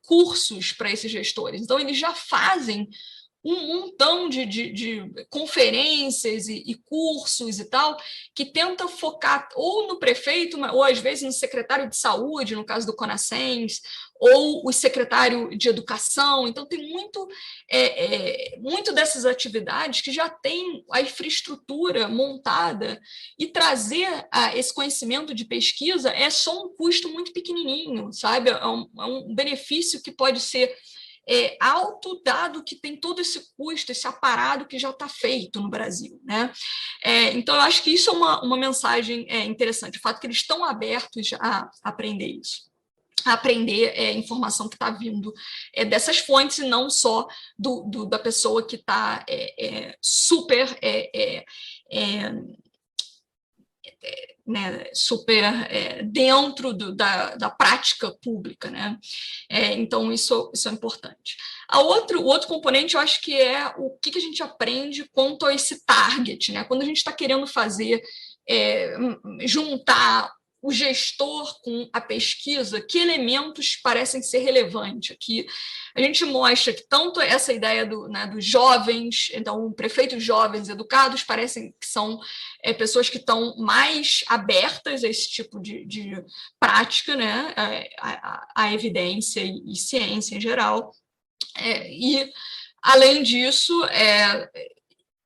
cursos para esses gestores. Então, eles já fazem um montão de conferências e cursos e tal, que tenta focar ou no prefeito, ou às vezes no secretário de saúde, no caso do CONASENS, ou o secretário de educação. Então, tem muito dessas atividades que já tem a infraestrutura montada, e trazer esse conhecimento de pesquisa é só um custo muito pequenininho, sabe? É um benefício que pode ser alto, dado que tem todo esse custo, esse aparado que já está feito no Brasil, né? Então, eu acho que isso é uma mensagem interessante, o fato que eles estão abertos a aprender isso, a aprender informação que está vindo dessas fontes, e não só da pessoa que está super né, super dentro da prática pública, né? Então, isso é importante. O outro componente, eu acho que é o que a gente aprende quanto a esse target, né? Quando a gente está querendo fazer, juntar o gestor com a pesquisa, que elementos parecem ser relevantes aqui? A gente mostra que tanto essa ideia dos jovens, então, prefeitos jovens educados, parecem que são pessoas que estão mais abertas a esse tipo de prática, né, a evidência e ciência em geral. E, além disso,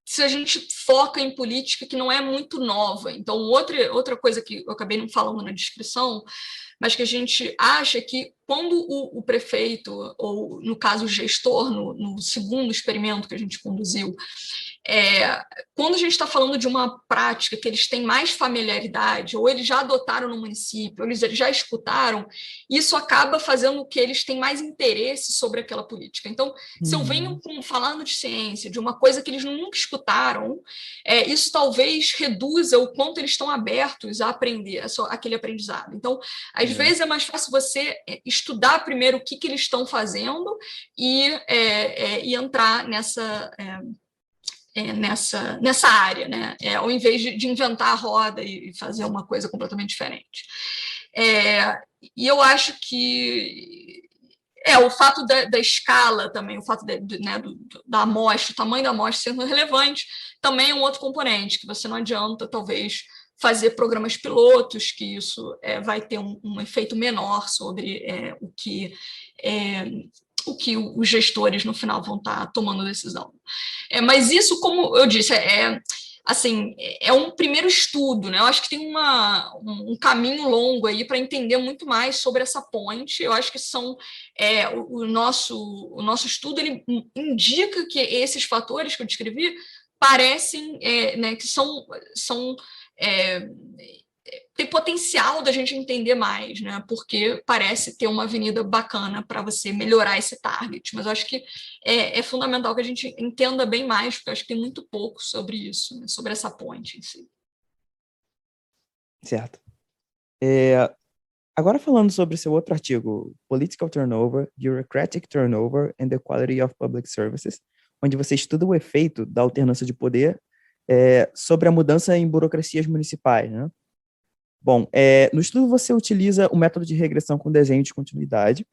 se a gente foca em política que não é muito nova. Então, outra coisa que eu acabei não falando na descrição, mas que a gente acha que quando o prefeito, ou no caso o gestor, no segundo experimento que a gente conduziu, quando a gente está falando de uma prática que eles têm mais familiaridade, ou eles já adotaram no município, ou eles já escutaram, isso acaba fazendo que eles tenham mais interesse sobre aquela política. Então, se eu venho falando de ciência, de uma coisa que eles nunca escutaram, isso talvez reduza o quanto eles estão abertos a aprender aquele aprendizado. Então, às vezes é mais fácil você estudar primeiro o que eles estão fazendo e entrar nessa área, né? Ao invés de inventar a roda e fazer uma coisa completamente diferente. E eu acho que o fato da escala também, o fato da amostra, o tamanho da amostra sendo relevante, também é um outro componente, que você não adianta, talvez, fazer programas pilotos, que isso vai ter um efeito menor sobre o que os gestores, no final, vão estar tomando decisão. Mas isso, como eu disse, assim, é um primeiro estudo, né? Eu acho que tem um caminho longo aí para entender muito mais sobre essa ponte. Eu acho que o nosso estudo, ele indica que esses fatores que eu descrevi parecem, né, que tem potencial da gente entender mais, né? Porque parece ter uma avenida bacana para você melhorar esse target. Mas eu acho que é fundamental que a gente entenda bem mais, porque eu acho que tem muito pouco sobre isso, né? Sobre essa ponte em si.
Certo. Agora, falando sobre seu outro artigo, Political Turnover, Bureaucratic Turnover and the Quality of Public Services, onde você estuda o efeito da alternância de poder sobre a mudança em burocracias municipais, né? Bom, no estudo você utiliza o método de regressão com desenho de continuidade.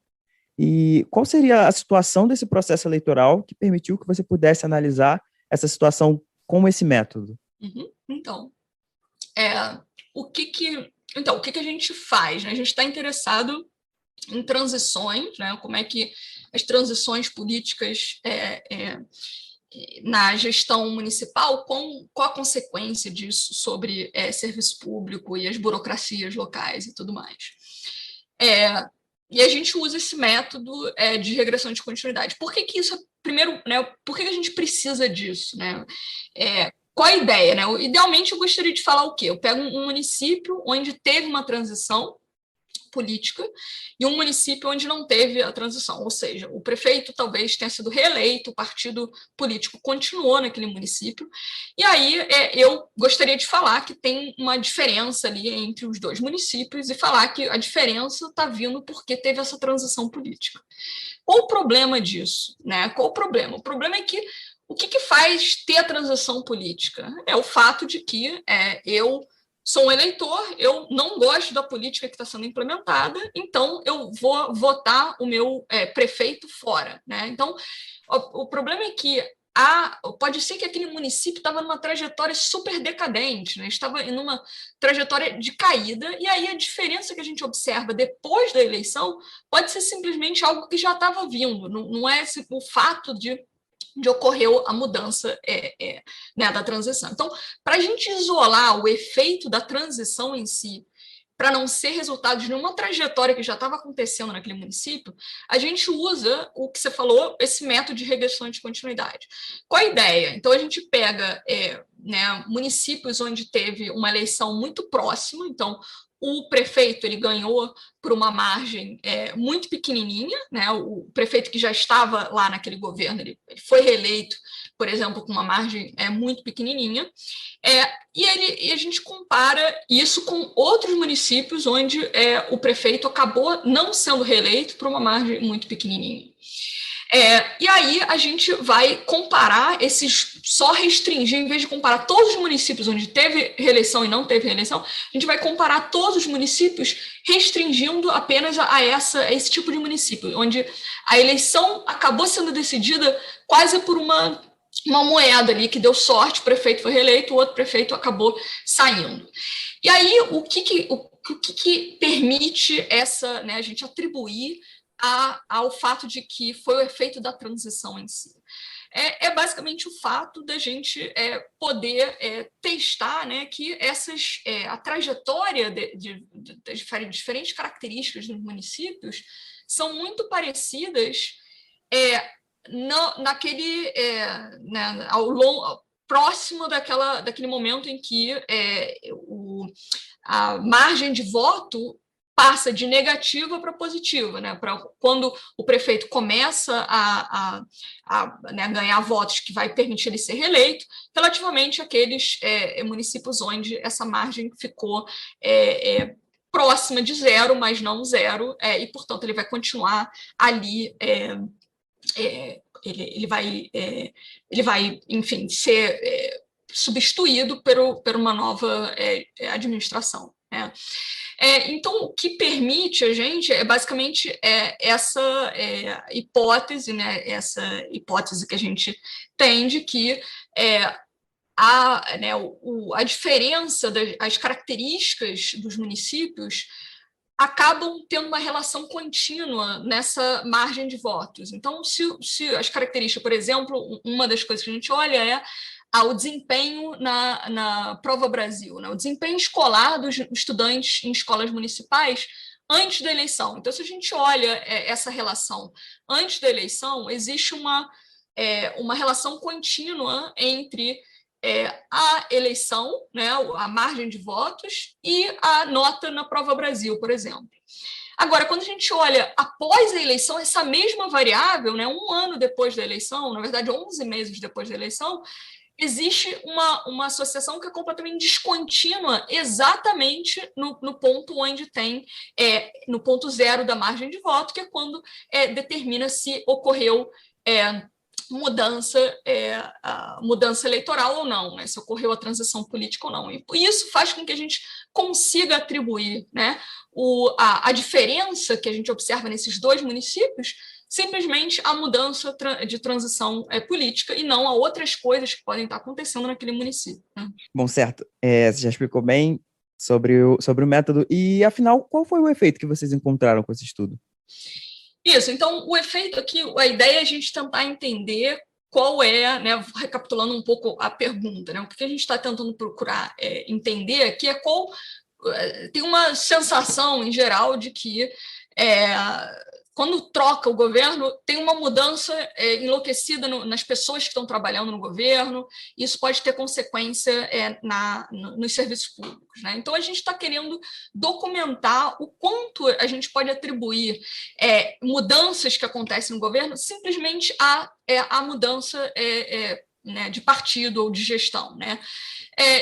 E qual seria a situação desse processo eleitoral que permitiu que você pudesse analisar essa situação com esse método?
Então, o que a gente faz, né? A gente está interessado em transições, né? Como é que as transições políticas na gestão municipal, qual a consequência disso sobre serviço público e as burocracias locais e tudo mais. E a gente usa esse método de regressão de continuidade. Por que isso primeiro, né? Por que a gente precisa disso, né? Qual a ideia, né? Idealmente, eu gostaria de falar o quê? Eu pego um município onde teve uma transição política e um município onde não teve a transição, ou seja, o prefeito talvez tenha sido reeleito, o partido político continuou naquele município, e aí eu gostaria de falar que tem uma diferença ali entre os dois municípios e falar que a diferença está vindo porque teve essa transição política. Qual o problema disso, né? Qual o problema? O problema é que o que faz ter a transição política? É o fato de que eu sou um eleitor, eu não gosto da política que está sendo implementada, então eu vou votar o meu prefeito fora, né? Então, O problema é que pode ser que aquele município estava numa trajetória super decadente, né? Estava em uma trajetória de caída, e aí a diferença que a gente observa depois da eleição pode ser simplesmente algo que já estava vindo, não é o fato de ocorreu a mudança né, da transição. Então, para a gente isolar o efeito da transição em si, para não ser resultado de nenhuma trajetória que já estava acontecendo naquele município, a gente usa o que você falou, esse método de regressão de continuidade. Qual a ideia? Então, a gente pega né, municípios onde teve uma eleição muito próxima, então o prefeito ele ganhou por uma margem muito pequenininha, né? O prefeito que já estava lá naquele governo, ele foi reeleito, por exemplo, com uma margem muito pequenininha, e a gente compara isso com outros municípios onde o prefeito acabou não sendo reeleito por uma margem muito pequenininha. E aí a gente vai comparar só restringir, em vez de comparar todos os municípios onde teve reeleição e não teve reeleição, a gente vai comparar todos os municípios restringindo apenas a esse tipo de município, onde a eleição acabou sendo decidida quase por uma moeda ali que deu sorte, o prefeito foi reeleito, o outro prefeito acabou saindo. E aí o que permite né, a gente atribuir ao fato de que foi o efeito da transição em si? É basicamente o fato da gente poder testar, né, que a trajetória das diferentes características dos municípios são muito parecidas naquele né, próximo daquele momento em que a margem de voto passa de negativa para positiva, né? Quando o prefeito começa né, ganhar votos que vai permitir ele ser reeleito, relativamente àqueles municípios onde essa margem ficou próxima de zero, mas não zero, e, portanto, ele vai continuar ali, ele vai, enfim, ser substituído por uma nova administração, né? Então, o que permite a gente basicamente essa hipótese, né, essa hipótese que a gente tem de que a diferença das características dos municípios acabam tendo uma relação contínua nessa margem de votos. Então, se as características, por exemplo, uma das coisas que a gente olha o desempenho na Prova Brasil, né? O desempenho escolar dos estudantes em escolas municipais antes da eleição. Então, se a gente olha essa relação antes da eleição, existe uma relação contínua entre a eleição, né, a margem de votos, e a nota na Prova Brasil, por exemplo. Agora, quando a gente olha após a eleição, essa mesma variável, né, um ano depois da eleição, na verdade, 11 meses depois da eleição, existe uma associação que é completamente descontínua exatamente no ponto onde tem, no ponto zero da margem de voto, que é quando determina se ocorreu mudança eleitoral ou não, né, se ocorreu a transição política ou não. E isso faz com que a gente consiga atribuir, né, a diferença que a gente observa nesses dois municípios simplesmente a mudança de transição política e não a outras coisas que podem estar acontecendo naquele município, né?
Bom, certo. Você já explicou bem sobre o método. E, afinal, qual foi o efeito que vocês encontraram com esse estudo?
Isso. Então, o efeito aqui, a ideia é a gente tentar entender qual né, recapitulando um pouco a pergunta, né, o que a gente está tentando procurar entender aqui tem uma sensação, em geral, de que quando troca o governo, tem uma mudança enlouquecida nas pessoas que estão trabalhando no governo, e isso pode ter consequência nos serviços públicos, né? Então, a gente está querendo documentar o quanto a gente pode atribuir mudanças que acontecem no governo simplesmente à mudança né, de partido ou de gestão, né?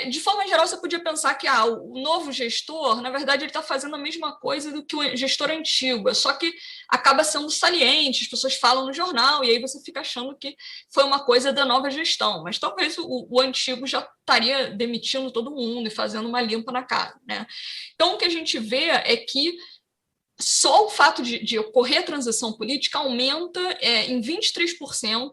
De forma geral, você podia pensar que o novo gestor, na verdade, ele está fazendo a mesma coisa do que o gestor antigo, só que acaba sendo saliente, as pessoas falam no jornal, e aí você fica achando que foi uma coisa da nova gestão, mas talvez o antigo já estaria demitindo todo mundo e fazendo uma limpa na casa, né? Então, o que a gente vê é que só o fato de ocorrer a transição política aumenta em 23%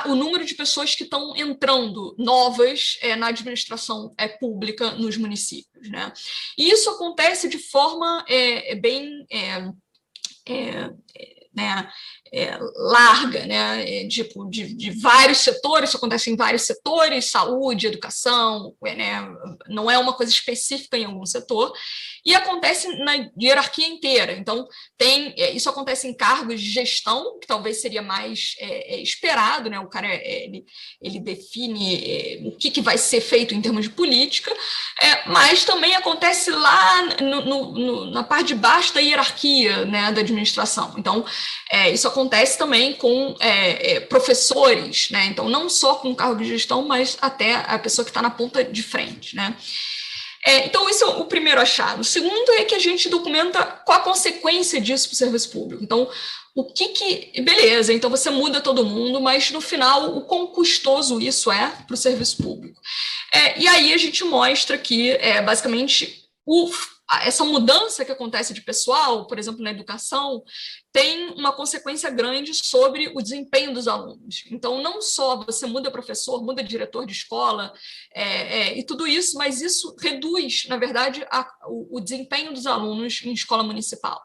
o número de pessoas que estão entrando novas na administração pública nos municípios, né? E isso acontece de forma bem larga, né? Tipo, de vários setores, isso acontece em vários setores, saúde, educação, né? Não é uma coisa específica em algum setor, e acontece na hierarquia inteira. Então, isso acontece em cargos de gestão, que talvez seria mais esperado, né? O cara ele define o que vai ser feito em termos de política, mas também acontece lá na parte de baixo da hierarquia, né, da administração. Então, isso acontece também com professores, né? Então, não só com cargo de gestão, mas até a pessoa que está na ponta de frente, né? Então, isso é o primeiro achado. O segundo é que a gente documenta qual a consequência disso para o serviço público. Então, beleza, então você muda todo mundo, mas no final, o quão custoso isso é para o serviço público. E aí a gente mostra que, basicamente, essa mudança que acontece de pessoal, por exemplo, na educação, tem uma consequência grande sobre o desempenho dos alunos. Então, não só você muda professor, muda diretor de escola e tudo isso, mas isso reduz, na verdade, o desempenho dos alunos em escola municipal.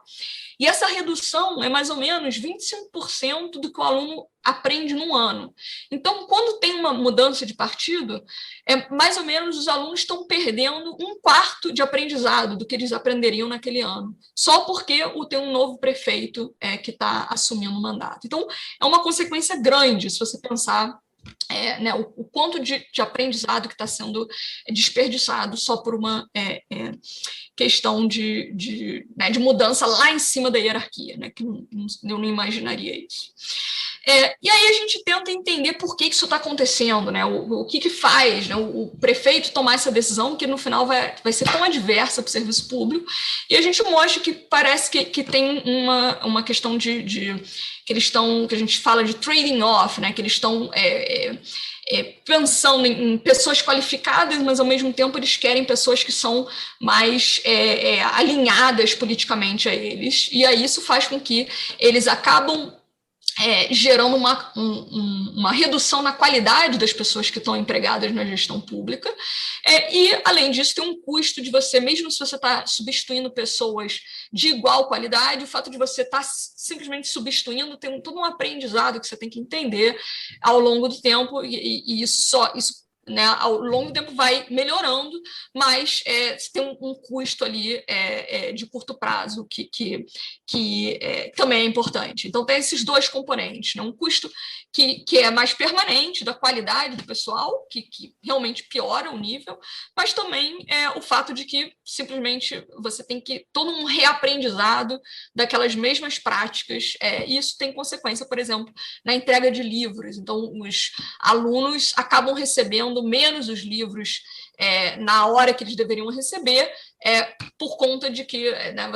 E essa redução é mais ou menos 25% do que o aluno aprende num ano. Então, quando tem uma mudança de partido, mais ou menos os alunos estão perdendo 1/4 de aprendizado do que eles aprenderiam naquele ano, só porque tem um novo prefeito que está assumindo o mandato. Então, é uma consequência grande, se você pensar né, o quanto de aprendizado que está sendo desperdiçado só por uma questão de mudança lá em cima da hierarquia, né, que eu não imaginaria isso. E aí a gente tenta entender por que isso está acontecendo, né, o que faz, né, o prefeito tomar essa decisão que no final vai ser tão adversa para o serviço público, e a gente mostra que parece que tem uma questão que eles estão, que a gente fala de trading off, né, que eles estão pensando em pessoas qualificadas, mas ao mesmo tempo eles querem pessoas que são mais alinhadas politicamente a eles, e aí isso faz com que eles acabam gerando uma redução na qualidade das pessoas que estão empregadas na gestão pública, e, além disso, tem um custo de você, mesmo se você está substituindo pessoas de igual qualidade, o fato de você estar simplesmente substituindo tem todo um aprendizado que você tem que entender ao longo do tempo, e isso né, ao longo do tempo vai melhorando, mas tem um custo ali de curto prazo que também é importante. Então, tem esses dois componentes, né? Um custo que é mais permanente da qualidade do pessoal, que realmente piora o nível, mas também o fato de que simplesmente você tem todo um reaprendizado daquelas mesmas práticas, e isso tem consequência, por exemplo, na entrega de livros. Então, os alunos acabam recebendo menos os livros na hora que eles deveriam receber, por conta de que né,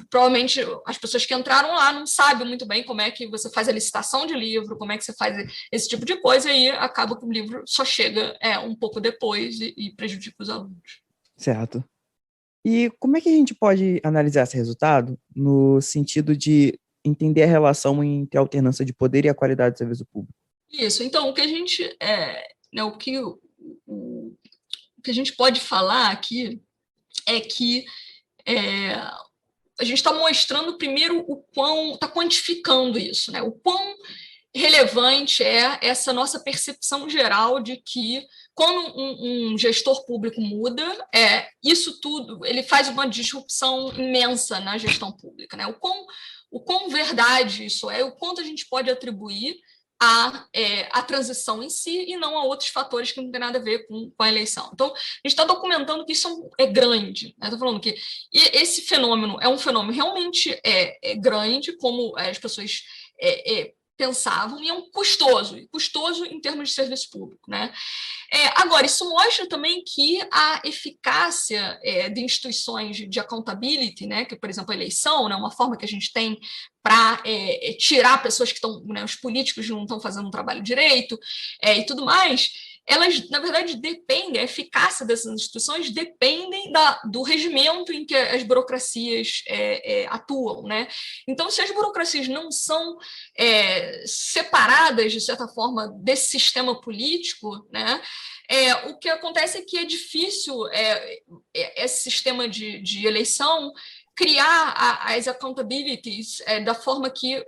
provavelmente as pessoas que entraram lá não sabem muito bem como é que você faz a licitação de livro, como é que você faz esse tipo de coisa, e acaba que o livro só chega um pouco depois e prejudica os alunos.
Certo. E como é que a gente pode analisar esse resultado no sentido de entender a relação entre a alternância de poder e a qualidade do serviço público?
Isso, então, o que a gente o que a gente pode falar aqui é que a gente está mostrando primeiro está quantificando isso, né? O quão relevante é essa nossa percepção geral de que quando um gestor público muda, isso tudo, ele faz uma disrupção imensa na gestão pública, né? O quão verdade isso é, o quanto a gente pode atribuir a transição em si e não a outros fatores que não tem nada a ver com a eleição. Então, a gente está documentando que isso é grande. Estou falando que esse fenômeno é um fenômeno realmente grande, como as pessoas pensavam, e é custoso em termos de serviço público, né? Agora, isso mostra também que a eficácia de instituições de accountability, né, que, por exemplo, a eleição, né, uma forma que a gente tem para tirar pessoas que estão, né, os políticos não estão fazendo um trabalho direito e tudo mais, elas, na verdade, dependem, a eficácia dessas instituições dependem do regimento em que as burocracias atuam, né? Então, se as burocracias não são separadas, de certa forma, desse sistema político, né? O que acontece é que é difícil esse sistema de eleição criar as accountabilities da forma que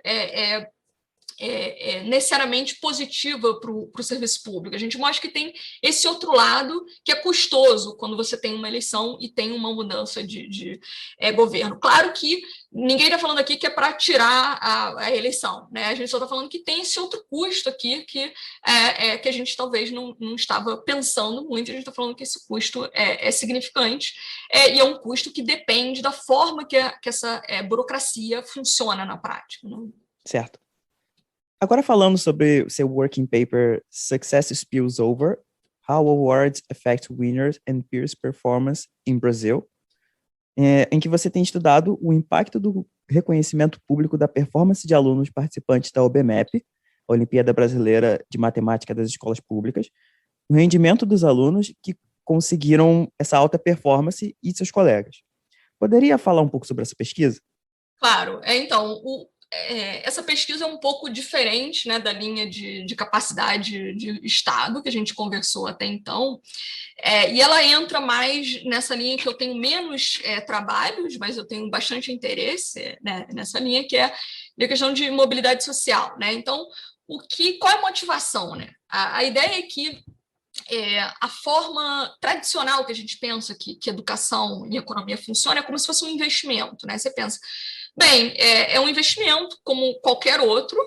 necessariamente positiva para o serviço público. A gente mostra que tem esse outro lado que é custoso quando você tem uma eleição e tem uma mudança de governo. Claro que ninguém está falando aqui que é para tirar a eleição, né? A gente só está falando que tem esse outro custo aqui que a gente talvez não estava pensando muito. A gente está falando que esse custo é significante e é um custo que depende da forma que essa burocracia funciona na prática, né?
Certo. Agora falando sobre o seu working paper Success Spills Over, How Awards Affect Winners and Peers Performance in Brazil, em que você tem estudado o impacto do reconhecimento público da performance de alunos participantes da OBMEP, a Olimpíada Brasileira de Matemática das Escolas Públicas, no rendimento dos alunos que conseguiram essa alta performance e seus colegas. Poderia falar um pouco sobre essa pesquisa?
Claro. Então, essa pesquisa é um pouco diferente, né, da linha de capacidade de Estado, que a gente conversou até então, e ela entra mais nessa linha que eu tenho menos trabalhos, mas eu tenho bastante interesse, né, nessa linha, que é a questão de mobilidade social, né? Então, qual é a motivação, né? A ideia é que a forma tradicional que a gente pensa que educação e economia funciona é como se fosse um investimento, né? Você pensa, bem, é um investimento como qualquer outro,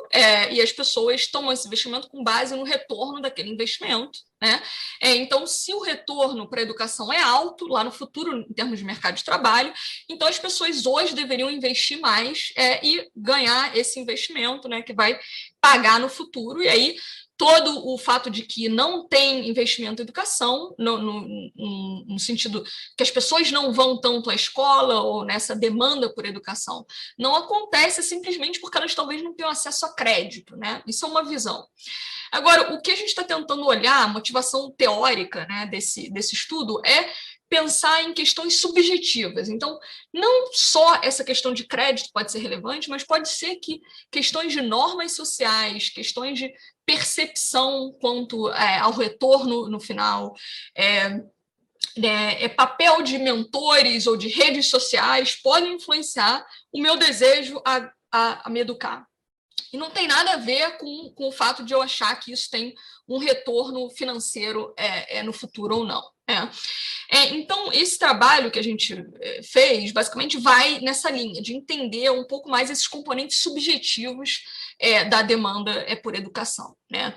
e as pessoas tomam esse investimento com base no retorno daquele investimento, né? Então, se o retorno para a educação é alto, lá no futuro, em termos de mercado de trabalho, então as pessoas hoje deveriam investir mais e ganhar esse investimento, né, que vai pagar no futuro, e aí todo o fato de que não tem investimento em educação, no sentido que as pessoas não vão tanto à escola ou nessa demanda por educação, não acontece simplesmente porque elas talvez não tenham acesso a crédito, né? Isso é uma visão. Agora, o que a gente está tentando olhar, a motivação teórica, né, desse estudo é pensar em questões subjetivas. Então, não só essa questão de crédito pode ser relevante, mas pode ser que questões de normas sociais, questões de percepção quanto ao retorno no final, papel de mentores ou de redes sociais podem influenciar o meu desejo a me educar. E não tem nada a ver com o fato de eu achar que isso tem um retorno financeiro no futuro ou não. Então, esse trabalho que a gente fez, basicamente, vai nessa linha de entender um pouco mais esses componentes subjetivos da demanda por educação, né?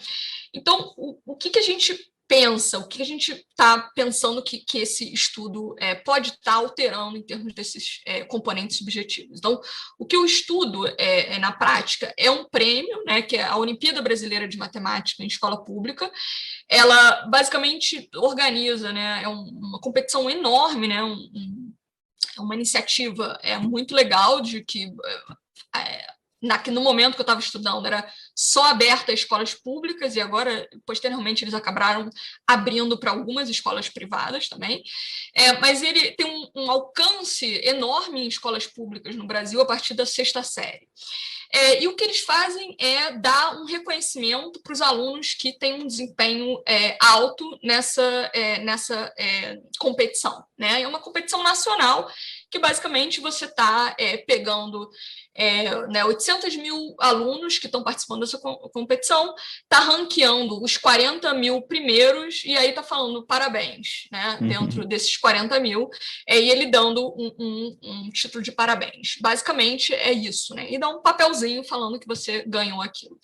Então, o que a gente pensa, o que a gente está pensando que esse estudo pode estar alterando em termos desses componentes subjetivos. Então, o que eu estudo na prática é um prêmio, né, que é a Olimpíada Brasileira de Matemática em Escola Pública. Ela basicamente organiza, né, uma competição enorme, né, uma iniciativa muito legal de que no momento que eu estava estudando, era só aberta a escolas públicas, e agora, posteriormente, eles acabaram abrindo para algumas escolas privadas também. Mas ele tem um alcance enorme em escolas públicas no Brasil a partir da 6ª série. E o que eles fazem é dar um reconhecimento para os alunos que têm um desempenho alto nessa competição, né? É uma competição nacional que, basicamente, você está pegando 800 mil alunos que estão participando dessa competição, está ranqueando os 40 mil primeiros, e aí está falando parabéns, né, dentro desses 40 mil, e ele dando um título de parabéns. Basicamente é isso, né? E dá um papelzinho falando que você ganhou aquilo.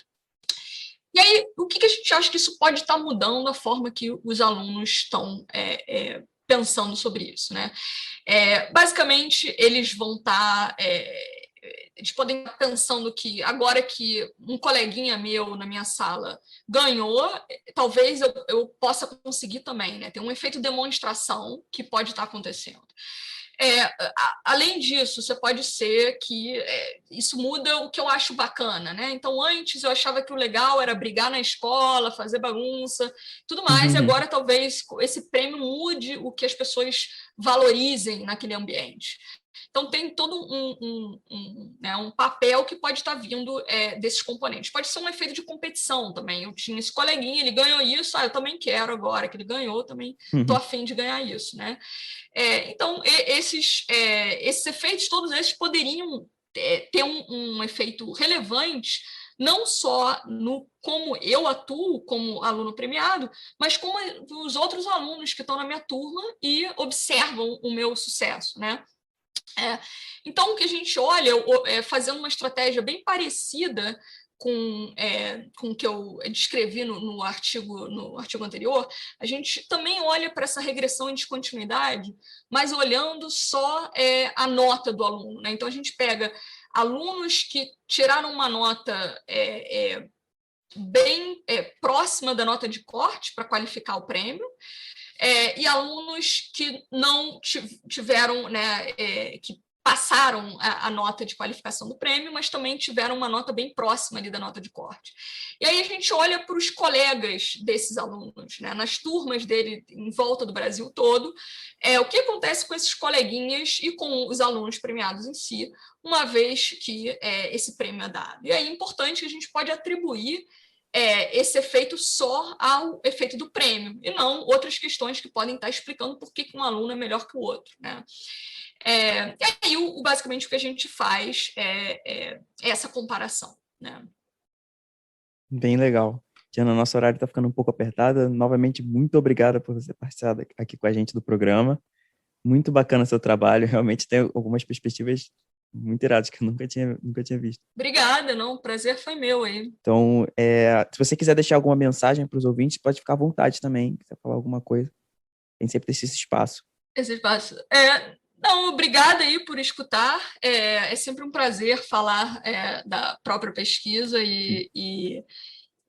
E aí, o que a gente acha que isso pode estar mudando a forma que os alunos estão pensando sobre isso, né? Basicamente, eles vão estar... eles podem estar pensando que agora que um coleguinha meu na minha sala ganhou, talvez eu possa conseguir também, né? Tem um efeito demonstração que pode estar acontecendo. Além disso, você pode ser que isso muda o que eu acho bacana, né? Então, antes eu achava que o legal era brigar na escola, fazer bagunça, tudo mais, e agora talvez esse prêmio mude o que as pessoas valorizem naquele ambiente. Então, tem todo um papel que pode estar vindo desses componentes. Pode ser um efeito de competição também. Eu tinha esse coleguinha, ele ganhou isso, eu também quero agora que ele ganhou, também estou a fim de ganhar isso, né? Então, esses efeitos, todos esses poderiam ter um efeito relevante, não só no como eu atuo como aluno premiado, mas como os outros alunos que estão na minha turma e observam o meu sucesso, né? Então, o que a gente olha, fazendo uma estratégia bem parecida com o que eu descrevi no artigo anterior, a gente também olha para essa regressão em descontinuidade, mas olhando só a nota do aluno, né? Então, a gente pega alunos que tiraram uma nota bem próxima da nota de corte para qualificar o prêmio, e alunos que não tiveram, né, que passaram a nota de qualificação do prêmio, mas também tiveram uma nota bem próxima ali da nota de corte. E aí a gente olha para os colegas desses alunos, né, nas turmas dele em volta do Brasil todo, o que acontece com esses coleguinhas e com os alunos premiados em si, uma vez que esse prêmio é dado. E aí é importante que a gente pode atribuir esse efeito só ao efeito do prêmio, e não outras questões que podem estar explicando por que um aluno é melhor que o outro, né? E aí, basicamente, o que a gente faz é essa comparação, né?
Bem legal. Diana, nosso horário está ficando um pouco apertado. Novamente, muito obrigada por você participar aqui com a gente do programa. Muito bacana seu trabalho. Realmente tem algumas perspectivas muito iradas que eu nunca tinha visto.
Obrigada, não, o prazer foi meu aí.
Então, se você quiser deixar alguma mensagem para os ouvintes, pode ficar à vontade também, quiser falar alguma coisa. Tem sempre esse espaço.
Esse espaço. Não, obrigada aí por escutar. É sempre um prazer falar da própria pesquisa e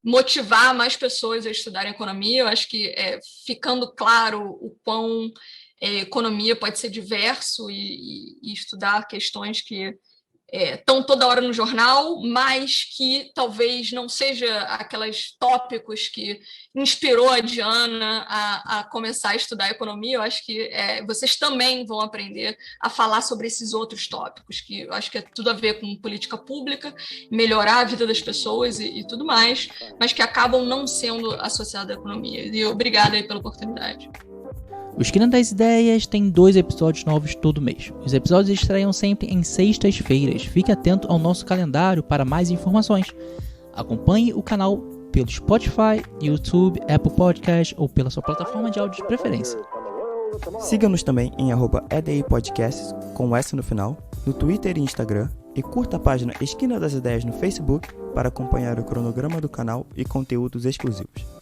motivar mais pessoas a estudarem economia. Eu acho que ficando claro o quão economia pode ser diverso e estudar questões que estão toda hora no jornal, mas que talvez não seja aqueles tópicos que inspirou a Diana a começar a estudar economia. Eu acho que vocês também vão aprender a falar sobre esses outros tópicos, que eu acho que é tudo a ver com política pública, melhorar a vida das pessoas e tudo mais, mas que acabam não sendo associados à economia. E obrigada aí pela oportunidade.
O Esquina das Ideias tem 2 episódios novos todo mês. Os episódios estreiam sempre em sextas-feiras. Fique atento ao nosso calendário para mais informações. Acompanhe o canal pelo Spotify, YouTube, Apple Podcast ou pela sua plataforma de áudio de preferência.
Siga-nos também em @EDIPodcasts, com S no final, no Twitter e Instagram, e curta a página Esquina das Ideias no Facebook para acompanhar o cronograma do canal e conteúdos exclusivos.